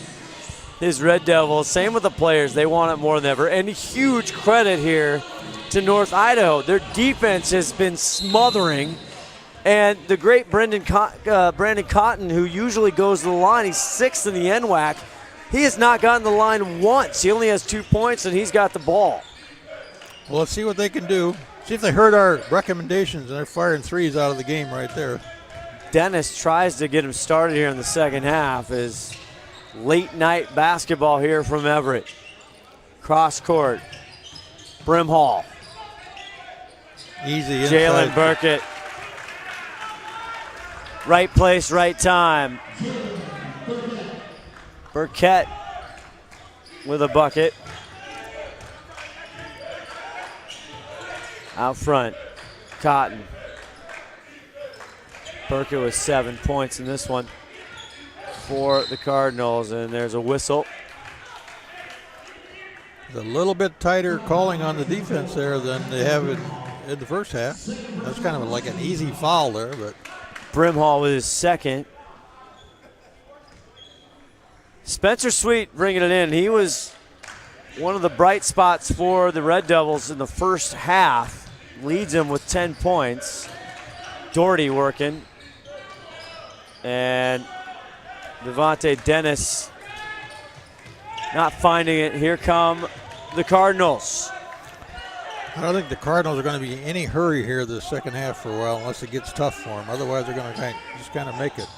his Red Devils. Same with the players. They want it more than ever. And huge credit here to North Idaho. Their defense has been smothering. And the great Brandon Cotton, who usually goes to the line, he's 6th in the NWAC. He has not gotten the line once. He only has 2 points, and he's got the ball. Well, let's see what they can do. See if they heard our recommendations, and they're firing threes out of the game right there. Dennis tries to get him started here in the second half. Is late night basketball here from Everett. Cross court. Brimhall. Easy inside. Jalen Burkett. Right place, right time. Burkett with a bucket. Out front, Cotton. Burkett with 7 points in this one for the Cardinals, and there's a whistle. It's a little bit tighter calling on the defense there than they have in the first half. That's kind of like an easy foul there, but. Brimhall with his second. Spencer Sweet bringing it in. He was one of the bright spots for the Red Devils in the first half. Leads him with 10 points. Doherty working. And Devontae Dennis not finding it. Here come the Cardinals. I don't think the Cardinals are going to be in any hurry here the second half for a while unless it gets tough for them. Otherwise, they're going to just kind of make it.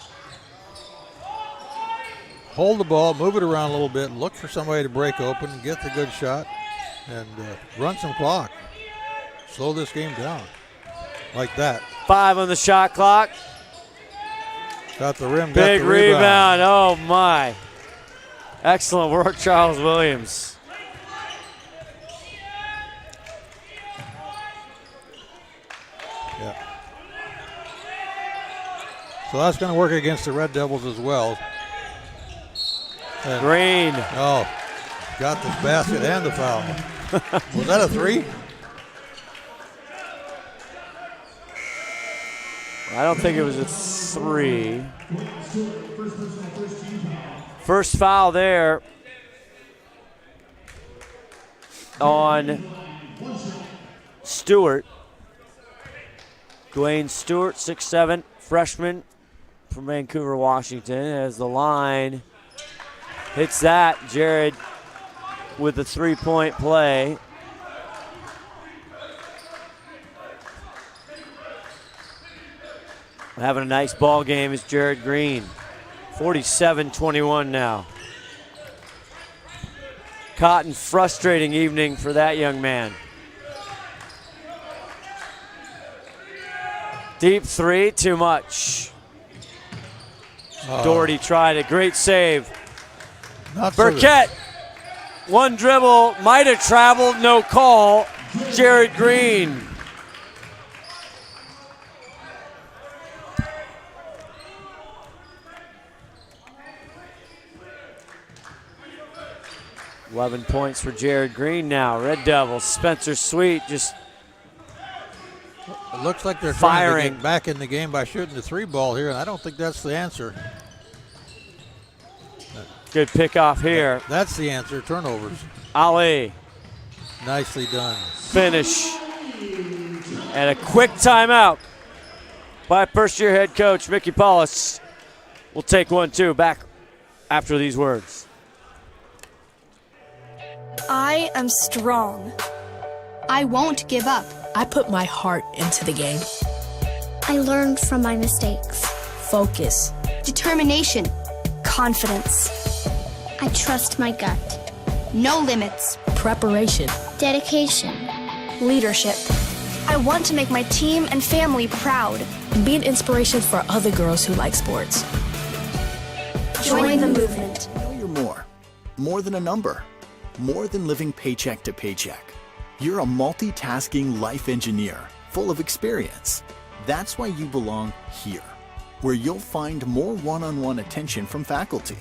Hold the ball, move it around a little bit, look for somebody to break open, get the good shot, and run some clock. Slow this game down like that. 5 on the shot clock. Got the rim, Big got the rebound. Oh, my. Excellent work, Charles Williams. Yeah. So that's going to work against the Red Devils as well. And, Green. Oh, got this basket and the foul. Was that a three? I don't think it was a 3. First foul there on Stewart. Dwayne Stewart, 6'7", freshman from Vancouver, Washington. As the line hits that, Jared with the 3-point play. Having a nice ball game is Jared Green. 47-21 now. Cotton, frustrating evening for that young man. Deep 3, too much. Doherty tried a great save. Burkett, one dribble, might have traveled, no call. Jared Green. $11 points for Jared Green now. Red Devils, Spencer Sweet just it looks like they're firing. trying to get back in the game by shooting the 3-ball here, and I don't think that's the answer. Good pickoff here. That's the answer, turnovers. Ali. Nicely done. Finish. And a quick timeout by first-year head coach Mickey Paulus. We'll take 1-2 back after these words. I am strong. I won't give up. I put my heart into the game. I learned from my mistakes. Focus. Determination. Confidence. I trust my gut. No limits. Preparation. Dedication. Leadership. I want to make my team and family proud. And be an inspiration for other girls who like sports. Join the movement. Know you're more. More than a number. More than living paycheck to paycheck. You're a multitasking life engineer full of experience. That's why you belong here, where you'll find more one-on-one attention from faculty,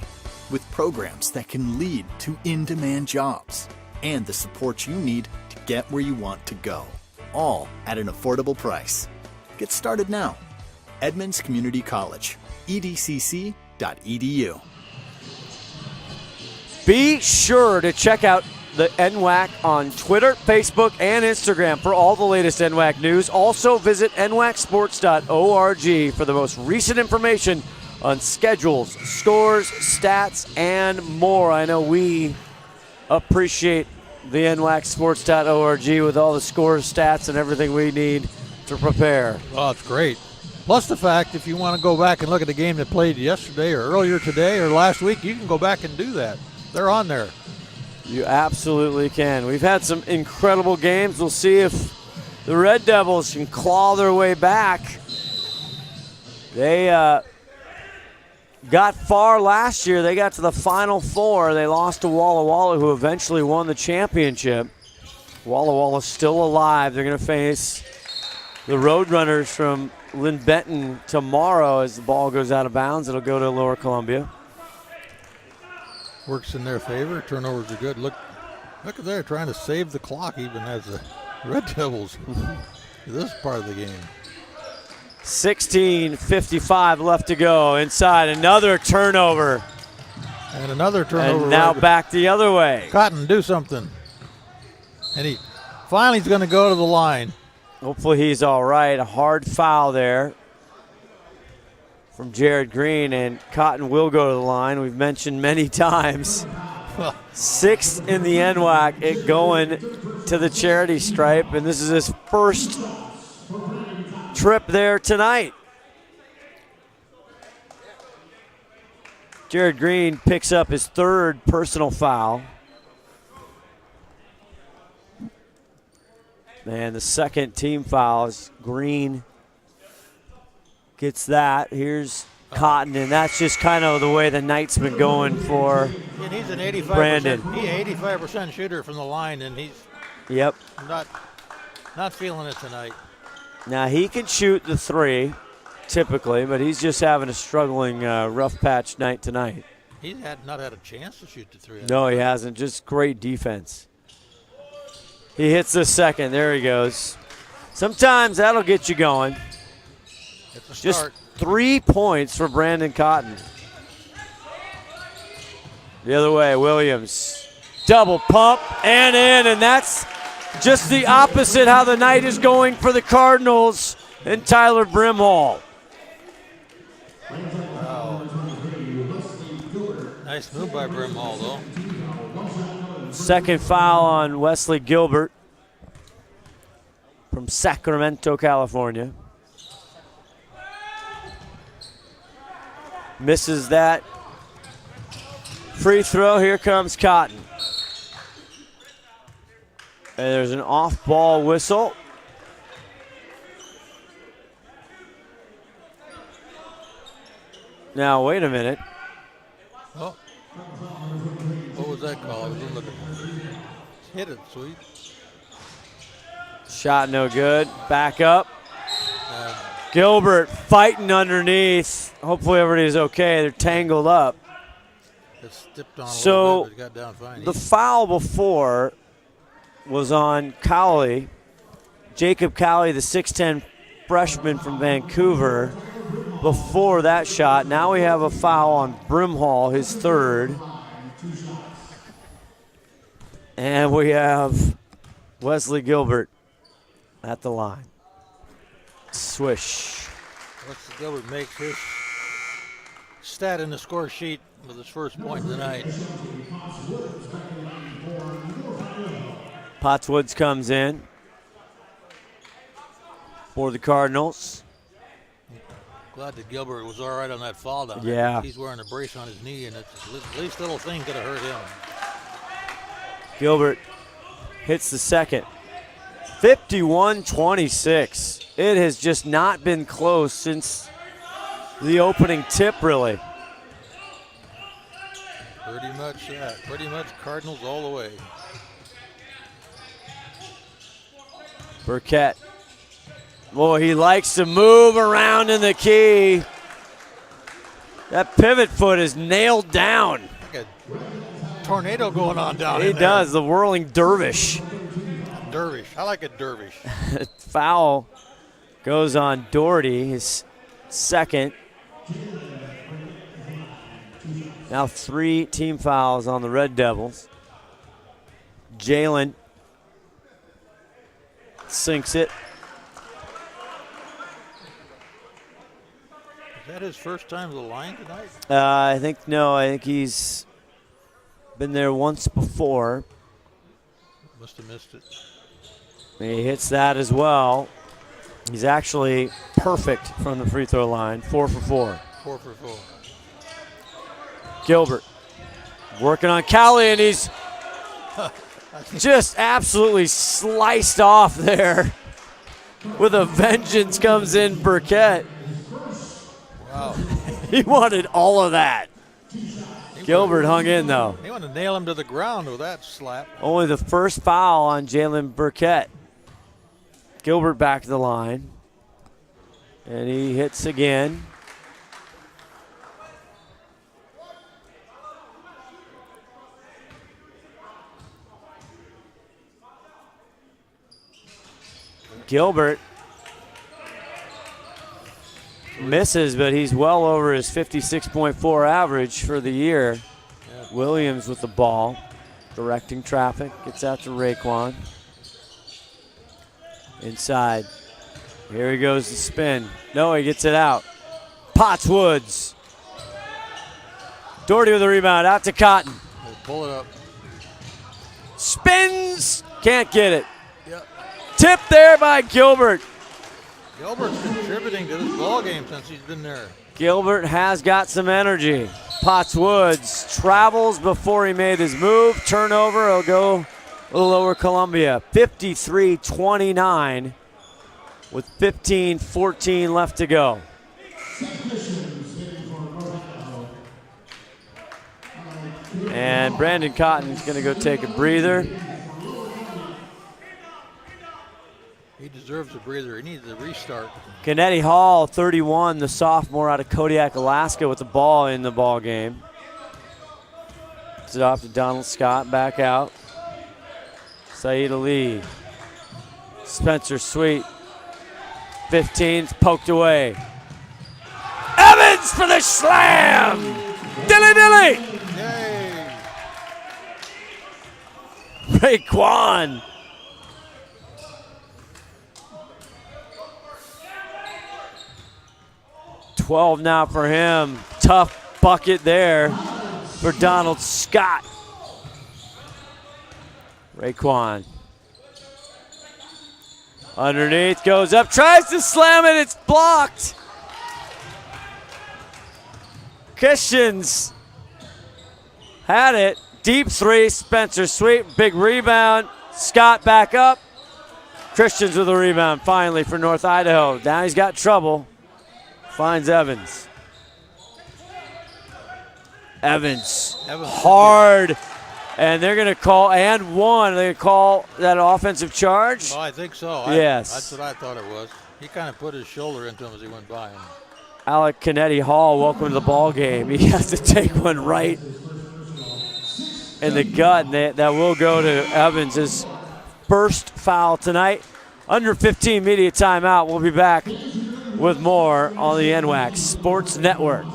with programs that can lead to in-demand jobs, and the support you need to get where you want to go, all at an affordable price. Get started now. Edmonds Community College, edcc.edu. Be sure to check out the NWAC on Twitter, Facebook, and Instagram for all the latest NWAC news. Also visit nwacsports.org for the most recent information on schedules, scores, stats, and more. I know we appreciate the nwacsports.org with all the scores, stats, and everything we need to prepare. Oh, it's great. Plus the fact, if you want to go back and look at the game that played yesterday or earlier today or last week, you can go back and do that. They're on there. You absolutely can. We've had some incredible games. We'll see if the Red Devils can claw their way back. They got far last year. They got to the Final Four. They lost to Walla Walla, who eventually won the championship. Walla Walla's still alive. They're going to face the Roadrunners from Lynn Benton tomorrow as the ball goes out of bounds. It'll go to Lower Columbia. Works in their favor. Turnovers are good. Look at there, trying to save the clock even as the Red Devils. This part of the game. 16:55 left to go. Inside, another turnover. And another turnover. And now back the other way. Cotton, do something. And he finally is going to go to the line. Hopefully he's all right. A hard foul there from Jared Green, and Cotton will go to the line. We've mentioned many times. Sixth in the NWAC, it going to the charity stripe, and this is his first trip there tonight. Jared Green picks up his third personal foul. And the second team foul is Green gets that. Here's Cotton, and that's just kind of the way the night's been going for and he's an 85%, Brandon. He's an 85% shooter from the line, and he's not feeling it tonight. Now he can shoot the three typically, but he's just having a struggling rough patch night tonight. He's not had a chance to shoot the three. No, he hasn't. Just great defense. He hits the second. There he goes. Sometimes that'll get you going. Just 3 points for Brandon Cotton. The other way, Williams. Double pump and in, and that's just the opposite how the night is going for the Cardinals and Tyler Brimhall. Wow. Nice move by Brimhall, though. Second foul on Wesley Gilbert from Sacramento, California. Misses that free throw. Here comes Cotton. And there's an off-ball whistle. Now, wait a minute. Oh. What was that call? I was looking. Hit it, sweet. Shot no good. Back up. Gilbert fighting underneath. Hopefully everybody's okay. They're tangled up. It stepped on a so little bit, but it got down fine. The foul before was on Cowley. Jacob Cowley, the 6'10 freshman from Vancouver. Before that shot, now we have a foul on Brimhall, his third. And we have Wesley Gilbert at the line. Swish. Wesley Gilbert makes his stat in the score sheet with his first point of the night. Pottswoods comes in for the Cardinals. Glad that Gilbert was all right on that fall down. Yeah. He's wearing a brace on his knee, and it's the least little thing could have hurt him. Gilbert hits the second. 51-26. It has just not been close since the opening tip, really. Pretty much that. Pretty much Cardinals all the way. Burkett Boy, he likes to move around in the key. That pivot foot is nailed down. Like a tornado going on down He in there. does, the whirling dervish. Dervish. I like a dervish. Foul goes on Doherty, his second. Now 3 team fouls on the Red Devils. Jalen sinks it. Is that his first time to the line tonight? I think he's been there once before. Must have missed it. He hits that as well. He's actually perfect from the free throw line, 4 for 4. 4 for 4. Gilbert working on Cowley, and he's just absolutely sliced off there. With a vengeance comes in Burkett. Wow. He wanted all of that. Gilbert hung in, though. He wanted to nail him to the ground with that slap. Only the first foul on Jalen Burkett. Gilbert back to the line. And he hits again. Gilbert misses, but he's well over his 56.4 average for the year. Yeah. Williams with the ball, directing traffic, gets out to Raekwon. Inside. Here he goes to spin. No, he gets it out. Potts Woods. Doherty with the rebound, out to Cotton. They pull it up. Spins, can't get it. Yep. Tip there by Gilbert. Gilbert's contributing to this ball game since he's been there. Gilbert has got some energy. Potts Woods travels before he made his move. Turnover, he'll go Lower Columbia. 53-29 with 15-14 left to go. And Brandon Cotton's going to go take a breather. He deserves a breather. He needs a restart. Kennedy Hall, 31, the sophomore out of Kodiak, Alaska, with the ball in the ball game. It's it off to Donald Scott, back out. Saeed Ali. Spencer Sweet. 15, poked away. Evans for the slam! Dilly dilly! Yay! Raekwon. $12 now for him. Tough bucket there for Donald Scott. Raekwon. Underneath, goes up, tries to slam it, it's blocked. Christians had it. Deep three, Spencer Sweet, big rebound. Scott back up. Christians with a rebound finally for North Idaho. Now he's got trouble. Finds Evans. Evans. Hard. And they're going to call, and one, they're going to call that offensive charge? Oh, I think so. Yes. That's what I thought it was. He kind of put his shoulder into him as he went by him. Alec Kennedy Hall, welcome to the ball game. He has to take one right in the gut, and that will go to Evans, his first foul tonight. Under 15 media timeout. We'll be back with more on the NWAC Sports Network.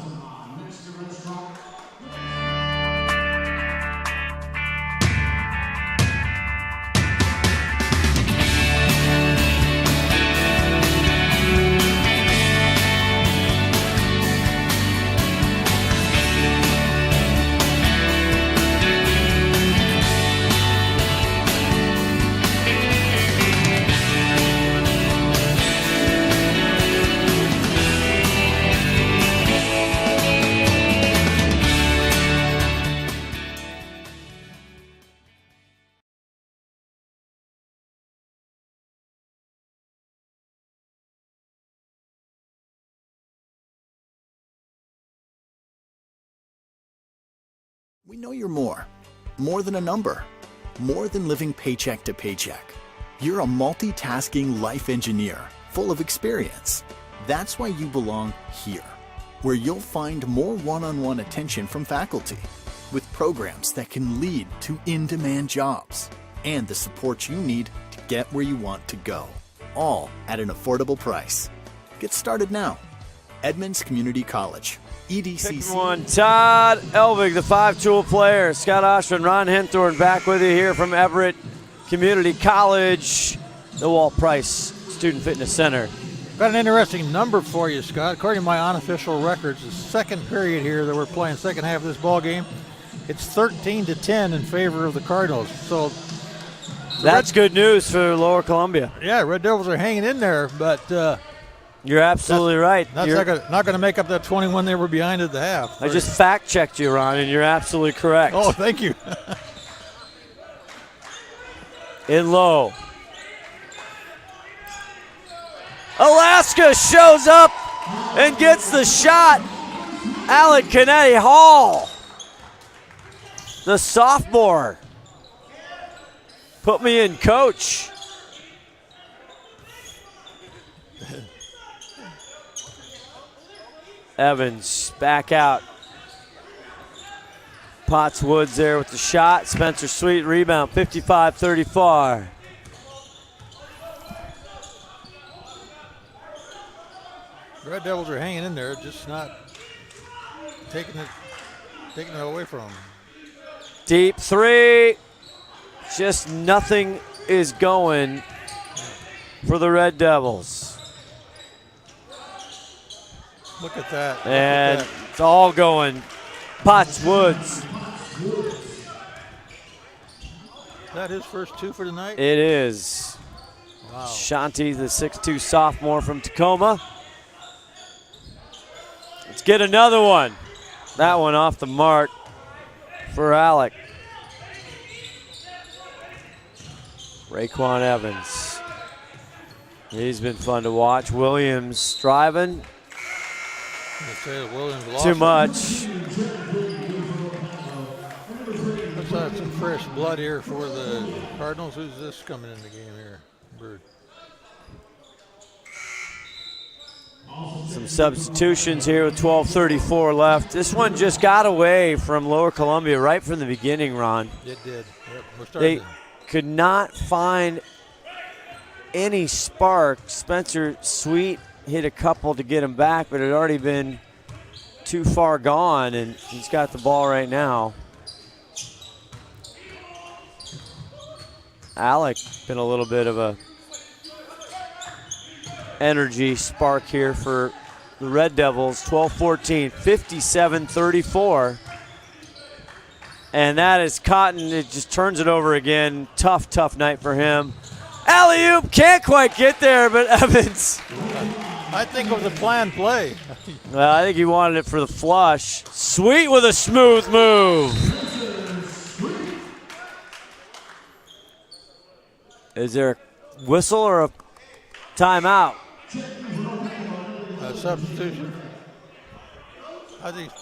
We know you're more than a number, more than living paycheck to paycheck. You're a multitasking life engineer, full of experience. That's why you belong here, where you'll find more one-on-one attention from faculty, with programs that can lead to in-demand jobs, and the support you need to get where you want to go, all at an affordable price. Get started now. Edmonds Community College, EDCC. One, Todd Elvig, the five-tool player. Scott Oshman, Ron Henthorn back with you here from Everett Community College, the Walt Price Student Fitness Center. Got an interesting number for you, Scott. According to my unofficial records, the second period here that we're playing, second half of this ball game, it's 13-10 in favor of the Cardinals. So that's good news for Lower Columbia. Yeah, Red Devils are hanging in there, but you're absolutely right. That's not going to make up that 21 they were behind at the half. I just fact-checked you, Ron, and you're absolutely correct. Oh, thank you. In low. Alaska shows up and gets the shot. Alec Canetti Hall, the sophomore. Put me in, coach. Evans back out. Potts Woods there with the shot. Spencer Sweet rebound, 55-34. Red Devils are hanging in there, just not taking it away from them. Deep three. Just nothing is going for the Red Devils. Look at that. And it's all going. Potts Woods. Is that his first two for tonight? It is. Wow. Shanti, the 6'2 sophomore from Tacoma. Let's get another one. That one off the mark for Alec. Raekwon Evans. He's been fun to watch. Williams driving. Too much. Let's have some fresh blood here for the Cardinals. Who's this coming in the game here? Bird. Some substitutions here with 12:34 left. This one just got away from Lower Columbia right from the beginning, Ron. It did. Yep. We're They starting. could not find any spark. Spencer Sweet hit a couple to get him back, but it had already been too far gone, and he's got the ball right now. Alec been a little bit of a energy spark here for the Red Devils. 12-14, 57-34. And that is Cotton. It just turns it over again. Tough night for him. Alley-oop, can't quite get there, but Evans. I think it was a planned play. Well, I think he wanted it for the flush. Sweet with a smooth move. Is there a whistle or a timeout? Substitution. I didn't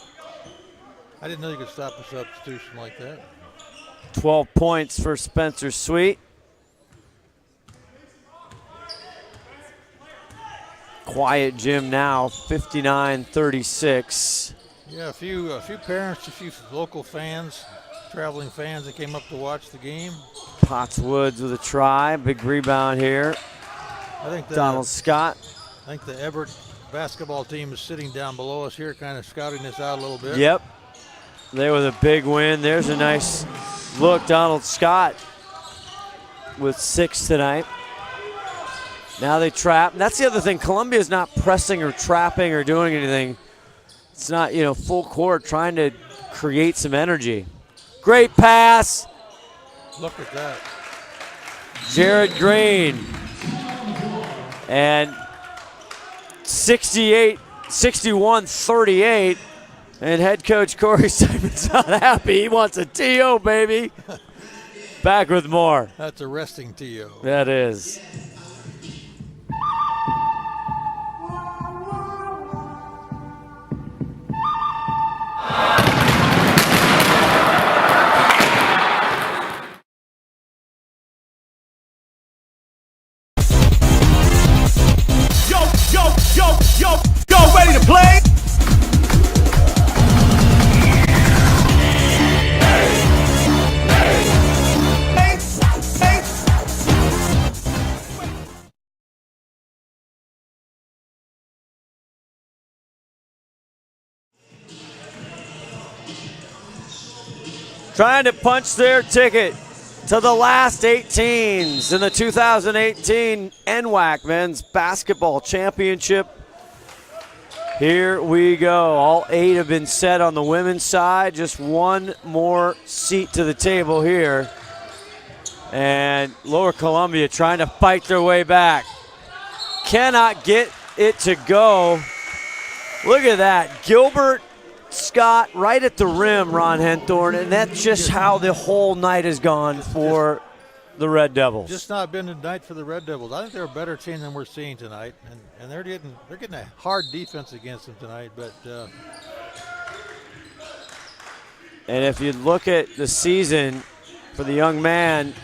know you could stop a substitution like that. 12 points for Spencer Sweet. Quiet gym now, 59-36. Yeah, a few parents, a few local fans, traveling fans that came up to watch the game. Potts Woods with a try, big rebound here. I think Donald Scott. I think the Everett basketball team is sitting down below us here, kind of scouting this out a little bit. Yep. There with a big win. There's a nice look. Donald Scott with 6 tonight. Now they trap. And that's the other thing. Columbia's not pressing or trapping or doing anything. It's not, full court, trying to create some energy. Great pass. Look at that. Jared Green. And 61-38. And head coach Corey Simon's not happy. He wants a TO, baby. Back with more. That's a resting TO. That is. Yo, ready to play? Trying to punch their ticket to the last 8 teams in the 2018 NWAC Men's Basketball Championship. Here we go. All 8 have been set on the women's side. Just one more seat to the table here. And Lower Columbia trying to fight their way back. Cannot get it to go. Look at that. Gilbert Scott right at the rim, Ron Henthorn, and that's just how the whole night has gone for the Red Devils. Just not been a night for the Red Devils. I think they're a better team than we're seeing tonight, and they're getting a hard defense against them tonight. But and if you look at the season for the young man,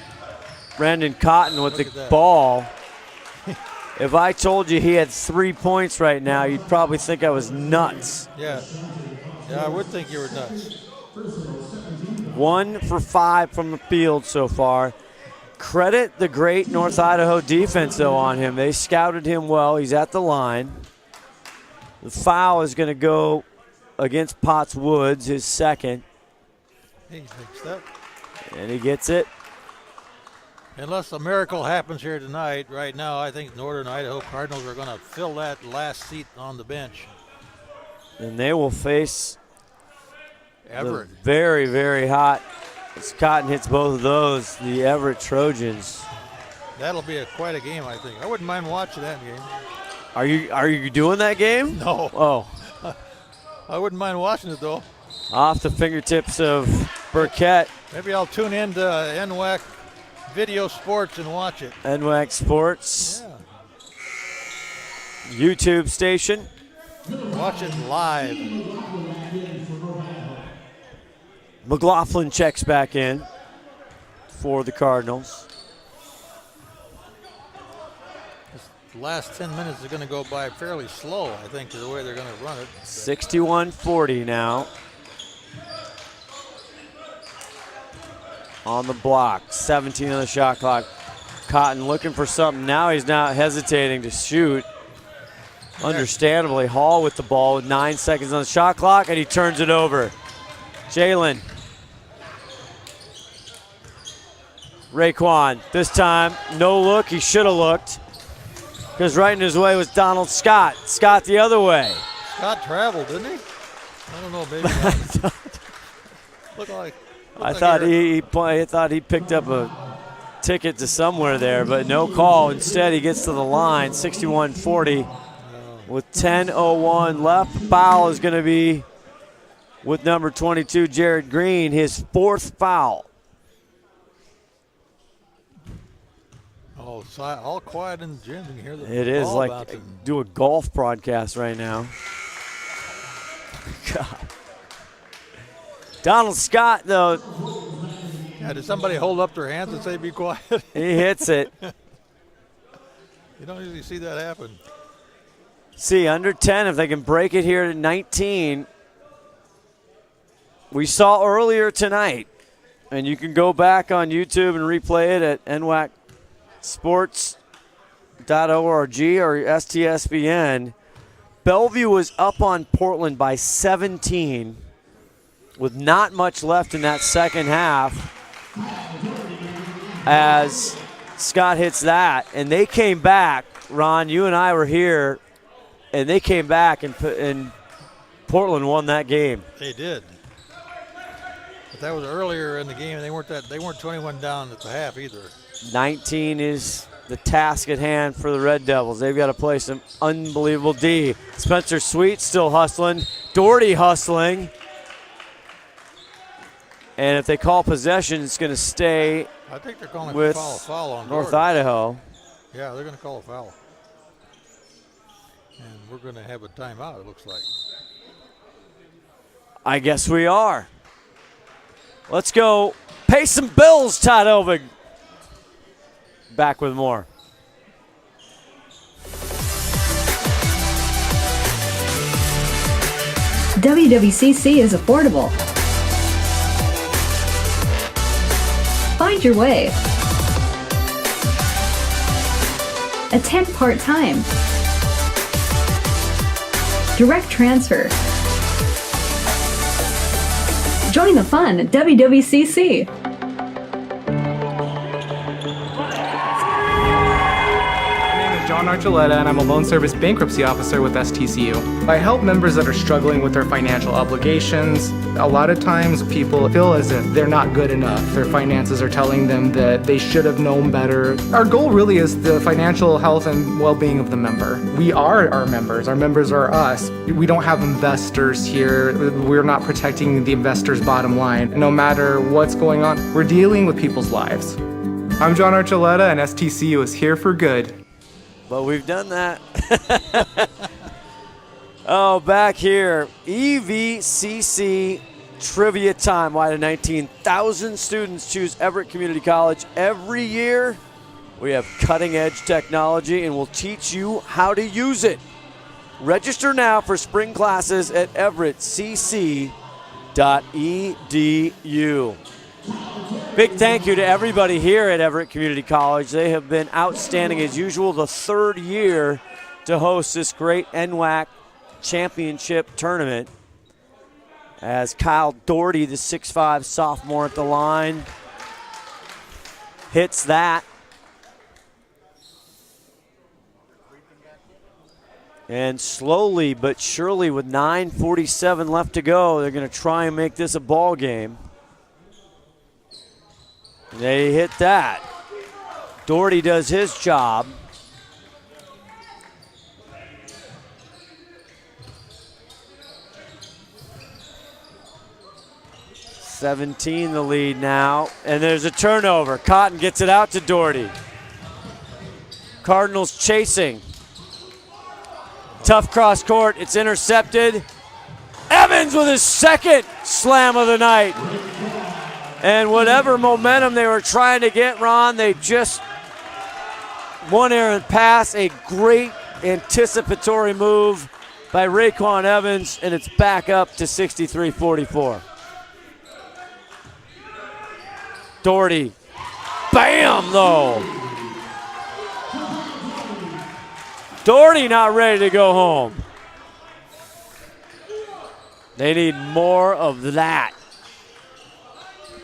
Brandon Cotton with the ball, if I told you he had 3 points right now, you'd probably think I was nuts. Yeah, I would think you were nuts. 1 for 5 from the field so far. Credit the great North Idaho defense, though, on him. They scouted him well. He's at the line. The foul is going to go against Potts Woods, his second. He thinks that. And he gets it. Unless a miracle happens here tonight, right now, I think Northern Idaho Cardinals are going to fill that last seat on the bench. And they will face Everett. The very, very hot, as Cotton hits both of those, the Everett Trojans. That'll be quite a game, I think. I wouldn't mind watching that game. Are you doing that game? No. Oh. I wouldn't mind watching it, though. Off the fingertips of Burkett. Maybe I'll tune in to NWAC Video Sports and watch it. NWAC Sports. Yeah. YouTube station. Watch it live. McLaughlin checks back in for the Cardinals. The last 10 minutes are going to go by fairly slow, I think, to the way they're going to run it. 61-40 now. On the block, 17 on the shot clock. Cotton looking for something. Now he's not hesitating to shoot. Understandably, Hall with the ball with 9 seconds on the shot clock, and he turns it over. Jalen. Raekwon, this time, no look. He should have looked, because right in his way was Donald Scott. Scott the other way. Scott traveled, didn't he? I don't know, baby. I thought he picked up a ticket to somewhere there, but no call. Instead, he gets to the line, 61-40. With 10:01 left, foul is going to be with number 22, Jared Green, his 4th foul. Oh, all quiet in the gym. You can hear the It is ball like bouncing. do a golf broadcast right now. God. Donald Scott, though. Yeah, did somebody hold up their hands and say be quiet? He hits it. You don't usually see that happen. See, under 10, if they can break it here to 19. We saw earlier tonight, and you can go back on YouTube and replay it at nwacsports.org or STSPN. Bellevue was up on Portland by 17 with not much left in that second half as Scott hits that, and they came back. Ron, you and I were here, and they came back, and Portland won that game. They did. But that was earlier in the game, and they weren't 21 down at the half either. 19 is the task at hand for the Red Devils. They've got to play some unbelievable D. Spencer Sweet still hustling. Doherty hustling. And if they call possession, it's going to stay I think they're calling with a foul on North Doherty. Idaho. Yeah, they're going to call a foul. And we're going to have a timeout, it looks like. I guess we are. Let's go pay some bills, Todd Elvig. Back with more. WWCC is affordable. Find your way. Attend part-time. Direct transfer. Join the fun at WWCC. John Archuleta, and I'm a loan service bankruptcy officer with STCU. I help members that are struggling with their financial obligations. A lot of times people feel as if they're not good enough. Their finances are telling them that they should have known better. Our goal really is the financial health and well-being of the member. We are our members. Our members are us. We don't have investors here. We're not protecting the investor's bottom line. No matter what's going on, we're dealing with people's lives. I'm John Archuleta, and STCU is here for good. But we've done that. Oh, back here, EVCC trivia time. Why do 19,000 students choose Everett Community College every year? We have cutting-edge technology, and we'll teach you how to use it. Register now for spring classes at everettcc.edu. Big thank you to everybody here at Everett Community College. They have been outstanding as usual, the third year to host this great NWAC championship tournament. As Kyle Doherty, the 6'5 sophomore at the line, hits that. And slowly but surely with 9:47 left to go, they're going to try and make this a ball game. They hit that. Doherty does his job. $17 the lead now, and there's a turnover. Cotton gets it out to Doherty. Cardinals chasing. Tough cross court, it's intercepted. Evans with his second slam of the night. And whatever momentum they were trying to get, Ron, they just one errant pass, a great anticipatory move by Raekwon Evans, and it's back up to 63-44. Doherty, bam though. Doherty not ready to go home. They need more of that.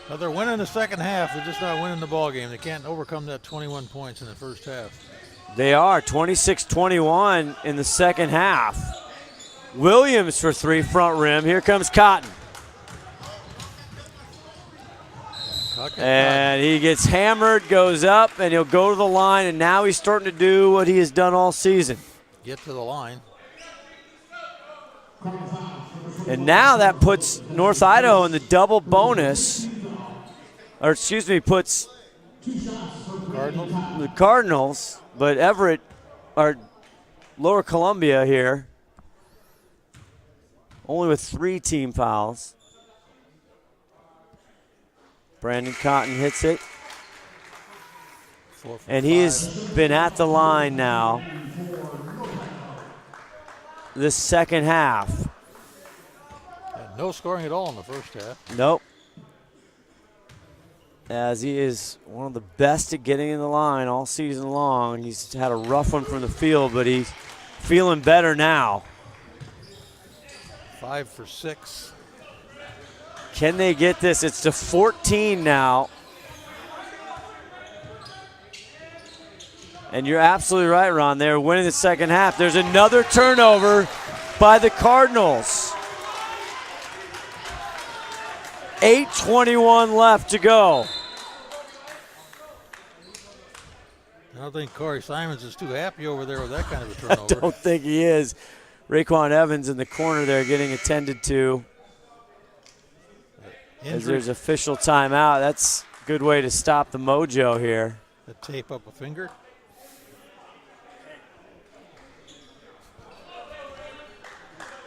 Well, they're winning the second half. They're just not winning the ball game. They can't overcome that 21 points in the first half. They are 26-21 in the second half. Williams for three, front rim. Here comes Cotton. And he gets hammered, goes up, and he'll go to the line, and now he's starting to do what he has done all season. Get to the line. And now that puts North Idaho in the double bonus. Or excuse me, puts the Cardinals, but Everett, or Lower Columbia here, only with 3 team fouls. Brandon Cotton hits it. And he has been at the line now this second half. No scoring at all in the first half. Nope. As he is one of the best at getting in the line all season long. He's had a rough one from the field, but he's feeling better now. 5 for 6. Can they get this? It's to 14 now. And you're absolutely right, Ron. They're winning the second half. There's another turnover by the Cardinals. 8:21 left to go. I don't think Corey Simons is too happy over there with that kind of a turnover. I don't think he is. Raekwon Evans in the corner there getting attended to. As there's official timeout. That's a good way to stop the mojo here. The tape up a finger.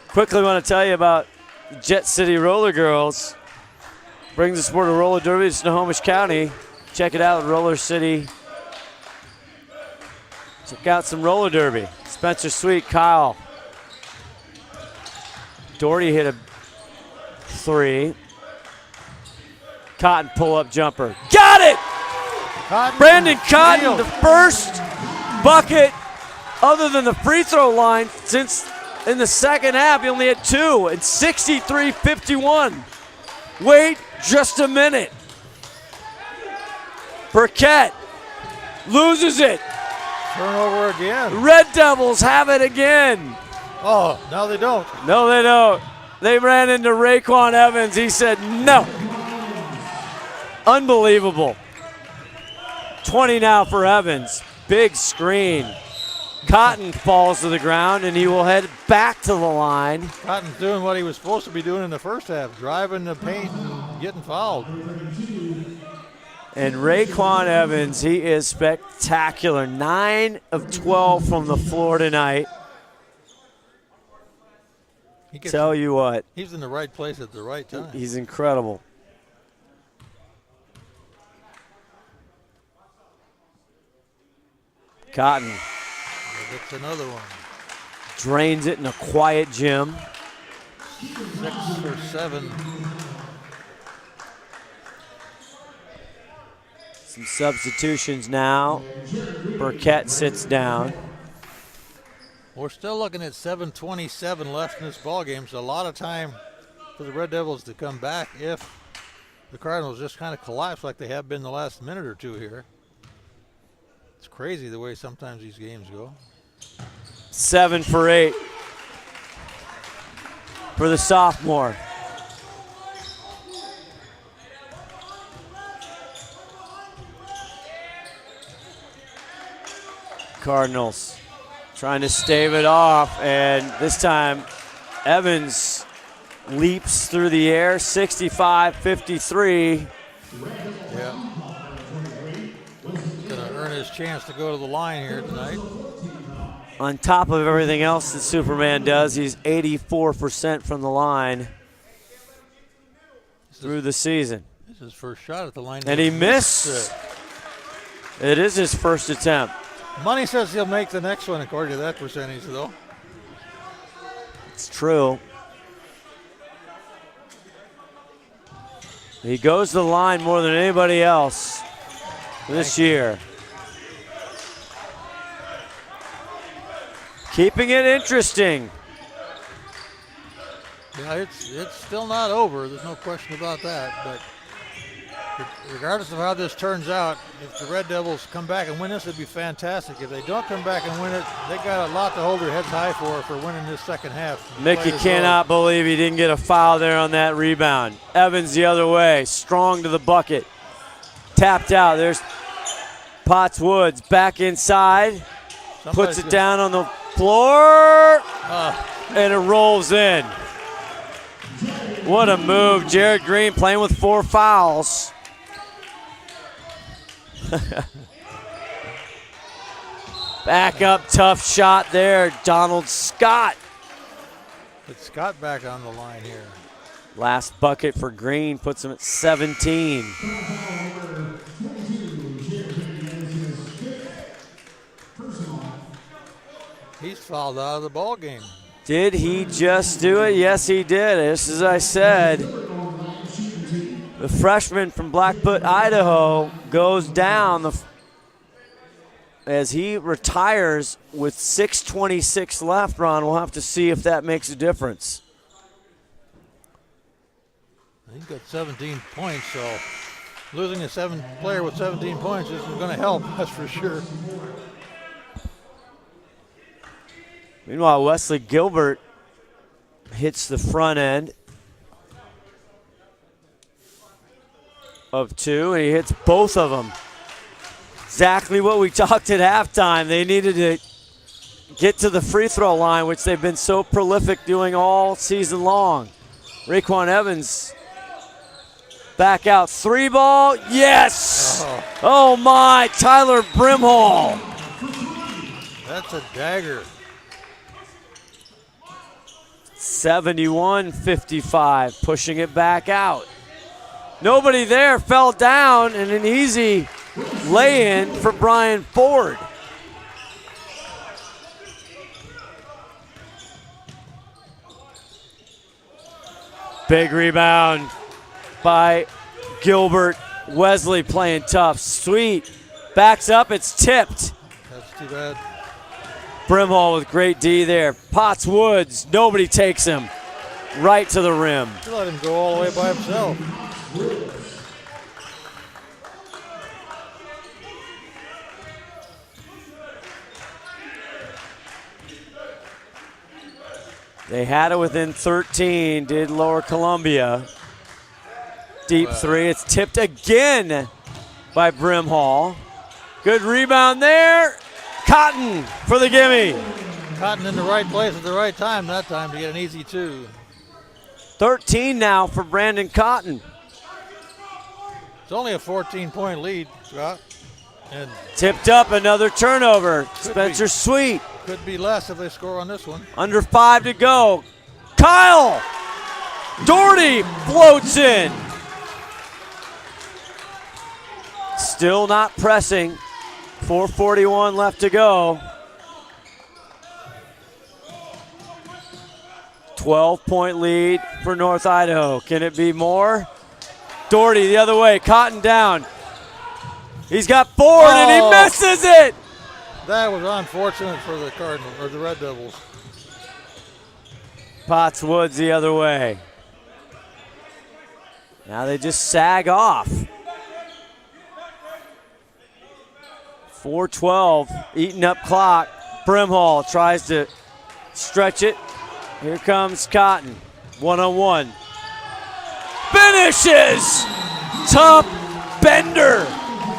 Quickly want to tell you about the Jet City Roller Girls. Brings the sport of roller derby to Snohomish County. Check it out at Roller City. Check out some roller derby. Spencer Sweet, Kyle. Doherty hit a 3. Cotton pull-up jumper. Got it! Brandon Cotton, the first bucket other than the free throw line since in the second half. He only had 2. It's 63-51. Wait just a minute. Burkett loses it. Turnover again. Red Devils have it again. Oh, no they don't. No, they don't. They ran into Raekwon Evans. He said no. Unbelievable. 20 now for Evans. Big screen. Cotton falls to the ground, and he will head back to the line. Cotton's doing what he was supposed to be doing in the first half, driving the paint and getting fouled. And Raekwon Evans, he is spectacular. 9 of 12 from the floor tonight. Tell you what. He's in the right place at the right time. He's incredible. Cotton. That's another one. Drains it in a quiet gym. 6 or 7. Some substitutions now. Burkett sits down. We're still looking at 7:27 left in this ball game, so a lot of time for the Red Devils to come back if the Cardinals just kind of collapse like they have been the last minute or two here. It's crazy the way sometimes these games go. 7 for 8 for the sophomore. Cardinals trying to stave it off, and this time Evans leaps through the air, 65-53. Yeah. Going to earn his chance to go to the line here tonight. On top of everything else that Superman does, he's 84% from the line through the season. This is his first shot at the line. And he missed. It is his first attempt. Money says he'll make the next one according to that percentage, though. It's true. He goes to the line more than anybody else this year. Keeping it interesting. Yeah, it's still not over. There's no question about that. But regardless of how this turns out, if the Red Devils come back and win this, it'd be fantastic. If they don't come back and win it, they got a lot to hold their heads high for winning this second half. Mickey cannot believe he didn't get a foul there on that rebound. Evans the other way, strong to the bucket. Tapped out. There's Potts Woods back inside. Puts it down on the floor, and it rolls in. What a move. Jared Green playing with 4 fouls. Back up, tough shot there. Donald Scott. Put Scott back on the line here. Last bucket for Green puts him at 17. He's fouled out of the ball game. Did he just do it? Yes, he did. Just as I said, the freshman from Blackfoot, Idaho, goes down as he retires with 6:26 left. Ron, we'll have to see if that makes a difference. He's got 17 points, so losing a player with 17 points isn't going to help, that's for sure. Meanwhile, Wesley Gilbert hits the front end of 2, and he hits both of them. Exactly what we talked at halftime. They needed to get to the free throw line, which they've been so prolific doing all season long. Raekwon Evans back out. 3 ball. Yes! Oh my, Tyler Brimhall. That's a dagger. 71-55, pushing it back out. Nobody there, fell down, and an easy lay-in for Brian Ford. Big rebound by Gilbert. Wesley playing tough. Sweet backs up. It's tipped. That's too bad. Brimhall with great D there. Potts Woods. Nobody takes him. Right to the rim. You let him go all the way by himself. They had it within 13, did Lower Columbia. Deep three, it's tipped again by Brimhall. Good rebound there. Cotton for the gimme. Cotton in the right place at the right time that time to get an easy 2. 13 now for Brandon Cotton. It's only a 14-point lead, Scott. And tipped up, another turnover. Spencer Sweet. Could be less if they score on this one. Under 5 to go. Kyle Doherty floats in. Still not pressing. 4:41 left to go. 12-point lead for North Idaho. Can it be more? Doherty the other way. Cotton down. He's got forward and he misses it. That was unfortunate for the Cardinals or the Red Devils. Potts Woods the other way. Now they just sag off. 4:12, eating up clock. Brimhall tries to stretch it. Here comes Cotton, one-on-one. Finishes! Top bender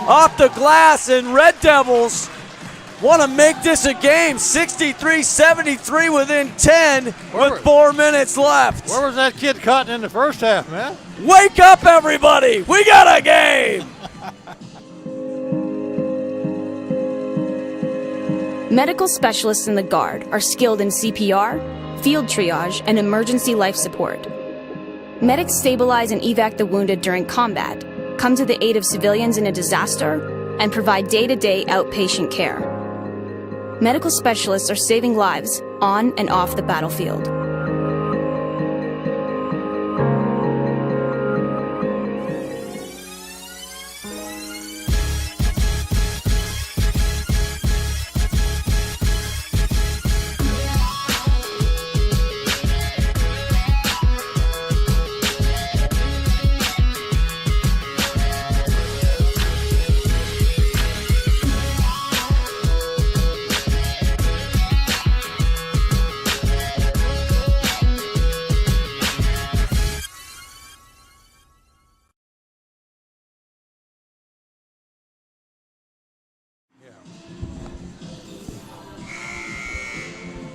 off the glass, and Red Devils want to make this a game. 63-73 within 10 with 4 minutes left. Where was that kid Cotton in the first half, man? Wake up, everybody. We got a game. Medical specialists in the Guard are skilled in CPR, field triage, and emergency life support. Medics stabilize and evac the wounded during combat, come to the aid of civilians in a disaster, and provide day-to-day outpatient care. Medical specialists are saving lives on and off the battlefield.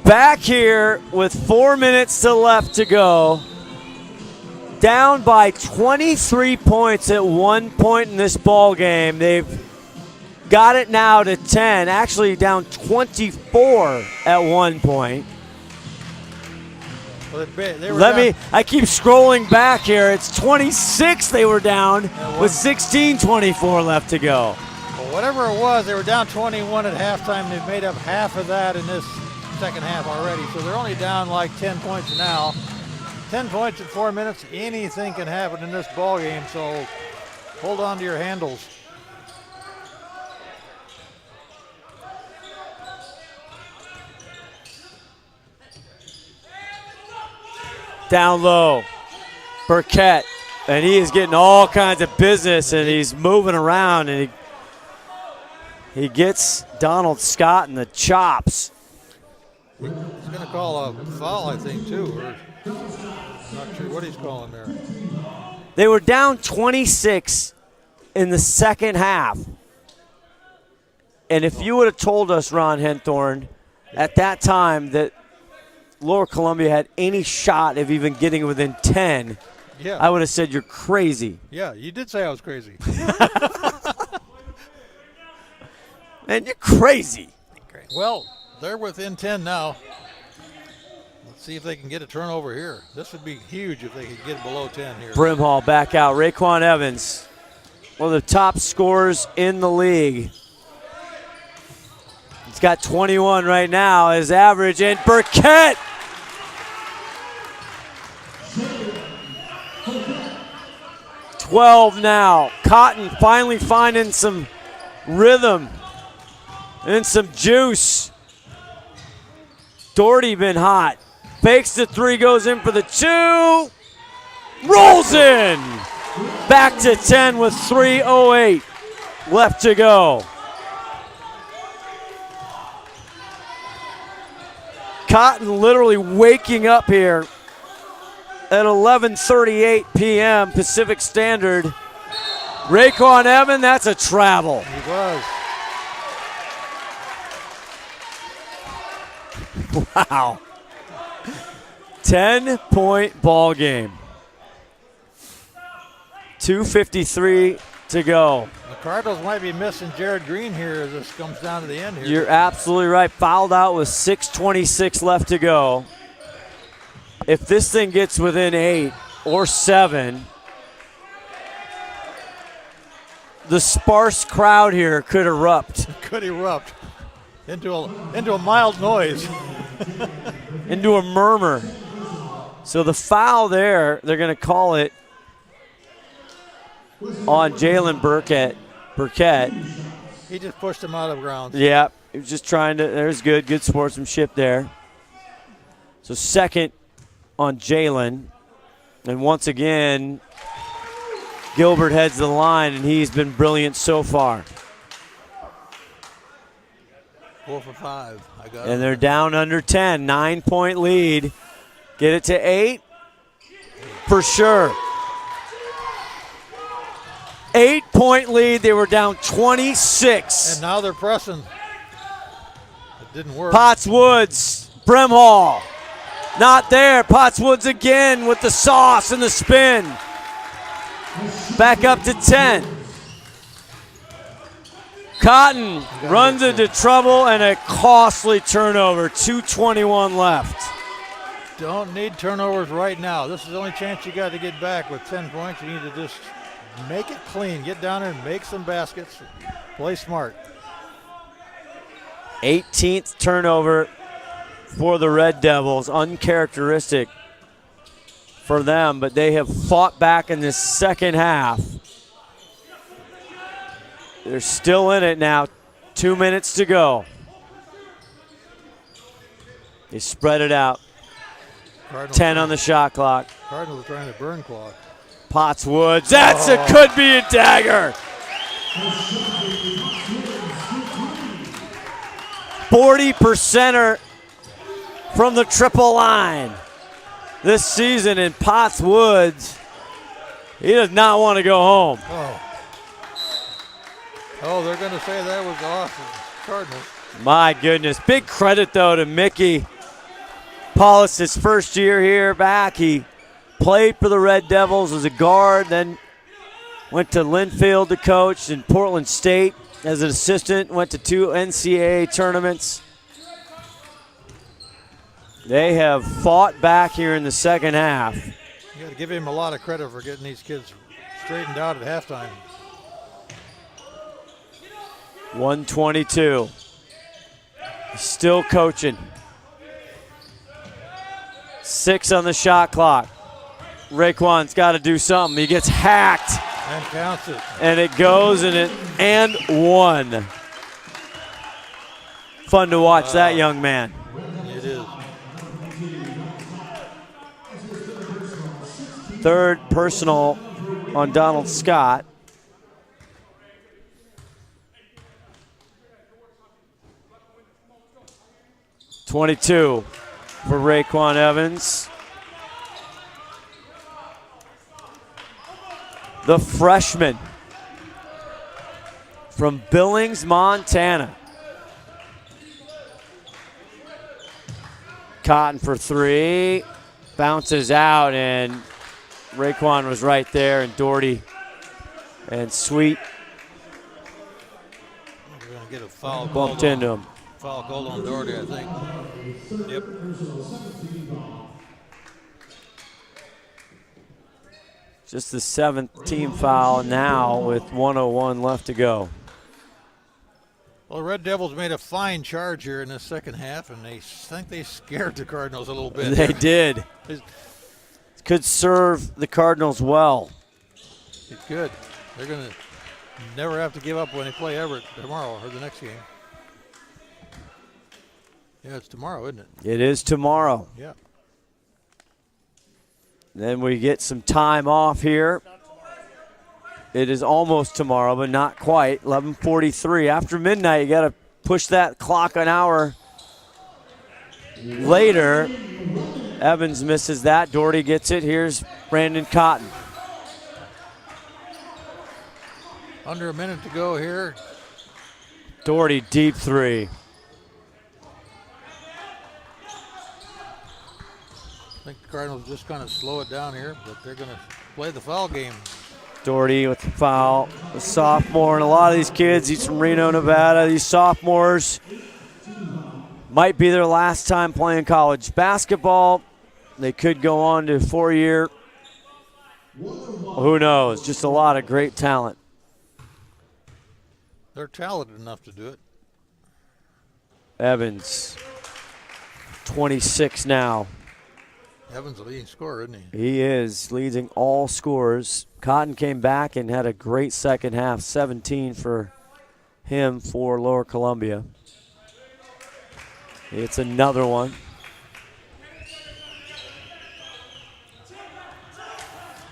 Back here with 4 minutes left to go. Down by 23 points at one point in this ball game. They've got it now to 10. Actually down 24 at one point. Well, I keep scrolling back here. It's 26 they were down with 16:24 left to go. Well, whatever it was, they were down 21 at halftime. They've made up half of that in this second half already, so they're only down like 10 points now. 10 points in 4 minutes, anything can happen in this ball game, so hold on to your handles. Down low, Burkett, and he is getting all kinds of business, and he's moving around, and he gets Donald Scott in the chops. He's going to call a foul, I think, too. Or not sure what he's calling there. They were down 26 in the second half. And if you would have told us, Ron Henthorn, at that time that Lower Columbia had any shot of even getting within 10, yeah, I would have said you're crazy. Yeah, you did say I was crazy. Man, you're crazy. Well, they're within 10 now. Let's see if they can get a turnover here. This would be huge if they could get below 10 here. Brimhall back out. Raekwon Evans, one of the top scorers in the league. He's got 21 right now, his average. And Burkett 12 now. Cotton finally finding some rhythm and some juice. Doherty been hot. Fakes the three, goes in for the two. Rolls in. Back to 10 with 3:08 left to go. Cotton literally waking up here at 11:38 p.m. Pacific Standard. Raekwon Evan, that's a travel. He was. Wow. 10-point ball game. 2:53 to go. The Cardinals might be missing Jared Green here as this comes down to the end here. You're absolutely right. Fouled out with 6:26 left to go. If this thing gets within 8 or 7, the sparse crowd here could erupt. Could erupt into a mild noise. Into a murmur. So the foul there, they're going to call it on Jalen Burkett. He just pushed him out of grounds. Yeah, he was just trying to. There's good sportsmanship there. So second on Jalen. And once again, Gilbert heads the line, and he's been brilliant so far. 4 for 5. I got And they're down under 10. 9-point lead. Get it to 8? For sure. 8-point lead. They were down 26. And now they're pressing. It didn't work. Potts Woods, Brimhall. Not there. Potts Woods again with the sauce and the spin. Back up to 10. Cotton runs into trouble and a costly turnover. 2:21 left. Don't need turnovers right now. This is the only chance you got to get back with 10 points. You need to just make it clean. Get down there and make some baskets. Play smart. 18th turnover for the Red Devils. Uncharacteristic for them, but they have fought back in this second half. They're still in it now. 2 minutes to go. They spread it out. Cardinals 10 on the shot clock. Cardinals are trying to burn clock. Potts Woods. That's a could be a dagger. 40%er from the triple line this season, in Potts Woods, he does not want to go home. Oh, they're going to say that was awesome. Cardinals. My goodness. Big credit, though, to Mickey Paulus, his first year here back. He played for the Red Devils as a guard, then went to Linfield to coach, and Portland State as an assistant, went to 2 NCAA tournaments. They have fought back here in the second half. You got to give him a lot of credit for getting these kids straightened out at halftime. 122. Still coaching. 6 on the shot clock. Raekwon's got to do something. He gets hacked. And counts it. And it goes and one. Fun to watch that young man. It is. Third personal on Donald Scott. .22 for Raekwon Evans. The freshman from Billings, Montana. Cotton for 3. Bounces out, and Raekwon was right there, and Doherty and Sweet We're going to get a foul bumped into him. Foul called on Doherty, I think. Yep. Just the 7th team foul now with 1:01 left to go. Well, the Red Devils made a fine charge here in the second half, and they think they scared the Cardinals a little bit. They did. Could serve the Cardinals well. It's good. They're going to never have to give up when they play Everett tomorrow or the next game. Yeah, it's tomorrow, isn't it? It is tomorrow. Yeah. Then we get some time off here. It is almost tomorrow, but not quite. 11:43. After midnight, you got to push that clock an hour later. Evans misses that. Doherty gets it. Here's Brandon Cotton. Under a minute to go here. Doherty, deep three. I think the Cardinals just kind of slow it down here, but they're going to play the foul game. Doherty with the foul, the sophomore, and a lot of these kids, he's from Reno, Nevada. These sophomores might be their last time playing college basketball. They could go on to a 4-year. Who knows? Just a lot of great talent. They're talented enough to do it. Evans, 26 now. Evans the leading scorer, isn't he? He is leading all scorers. Cotton came back and had a great second half, 17 for him for Lower Columbia. It's another one.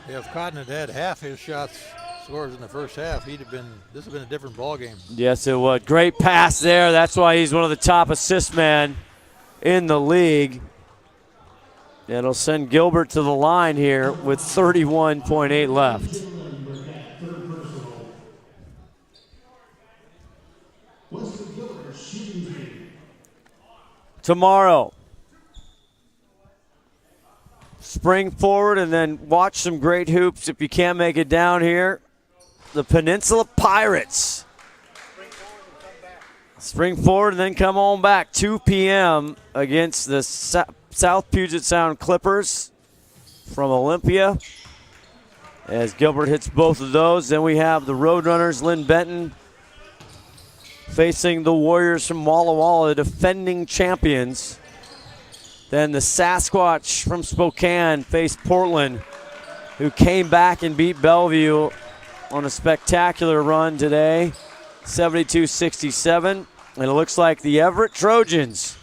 Yeah, if Cotton had had half his scores in the first half, this would have been a different ball game. Yes, it would. Great pass there. That's why he's one of the top assist men in the league. It'll send Gilbert to the line here with 31.8 left. Tomorrow, spring forward and then watch some great hoops if you can't make it down here. The Peninsula Pirates. Spring forward and then come on back. 2 p.m. against the South Puget Sound Clippers from Olympia. As Gilbert hits both of those. Then we have the Roadrunners, Lynn Benton, facing the Warriors from Walla Walla, defending champions. Then the Sasquatch from Spokane face Portland, who came back and beat Bellevue on a spectacular run today, 72-67. And it looks like the Everett Trojans,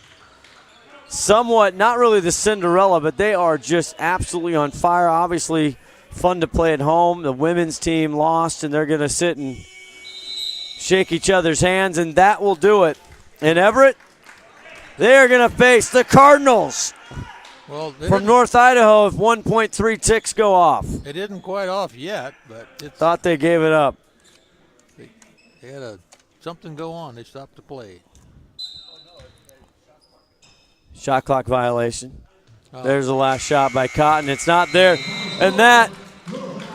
somewhat, not really the Cinderella, but they are just absolutely on fire. Obviously fun to play at home. The women's team lost, and they're going to sit and shake each other's hands, and that will do it. In Everett, they are going to face the Cardinals from North Idaho if 1.3 ticks go off. It isn't quite off yet, but thought they gave it up. They had something go on. They stopped the play. Shot clock violation. There's the last shot by Cotton. It's not there, and that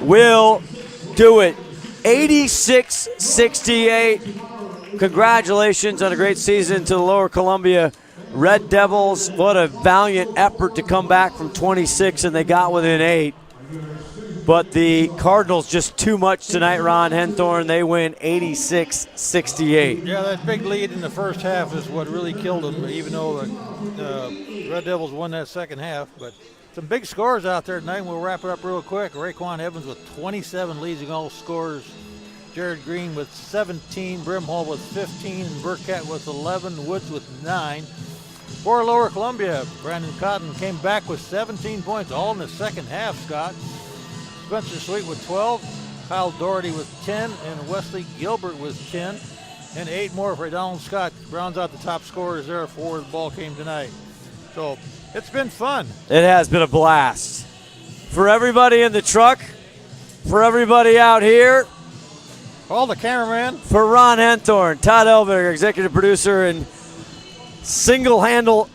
will do it. 86-68. Congratulations on a great season to the Lower Columbia Red Devils. What a valiant effort to come back from 26, and they got within 8. But the Cardinals just too much tonight, Ron Henthorn. They win 86-68. Yeah, that big lead in the first half is what really killed them, even though the Red Devils won that second half. But some big scores out there tonight, and we'll wrap it up real quick. Raekwon Evans with 27 leading all scorers. Jared Green with 17, Brimhall with 15, and Burkett with 11, Woods with 9. For Lower Columbia, Brandon Cotton came back with 17 points, all in the second half, Scott. Spencer Sweet with 12, Kyle Doherty with 10, and Wesley Gilbert with 10. And 8 more for Donald Scott. Rounds out the top scorers there for the ball game tonight. So it's been fun. It has been a blast. For everybody in the truck, for everybody out here, all the cameraman. For Ron Henthorn, Todd Elberger, executive producer and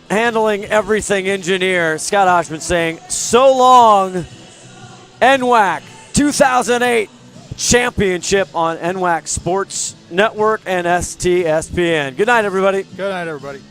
handling everything engineer, Scott Oshman saying, so long, NWAC 2008 championship on NWAC Sports Network and STSPN. Good night, everybody. Good night, everybody.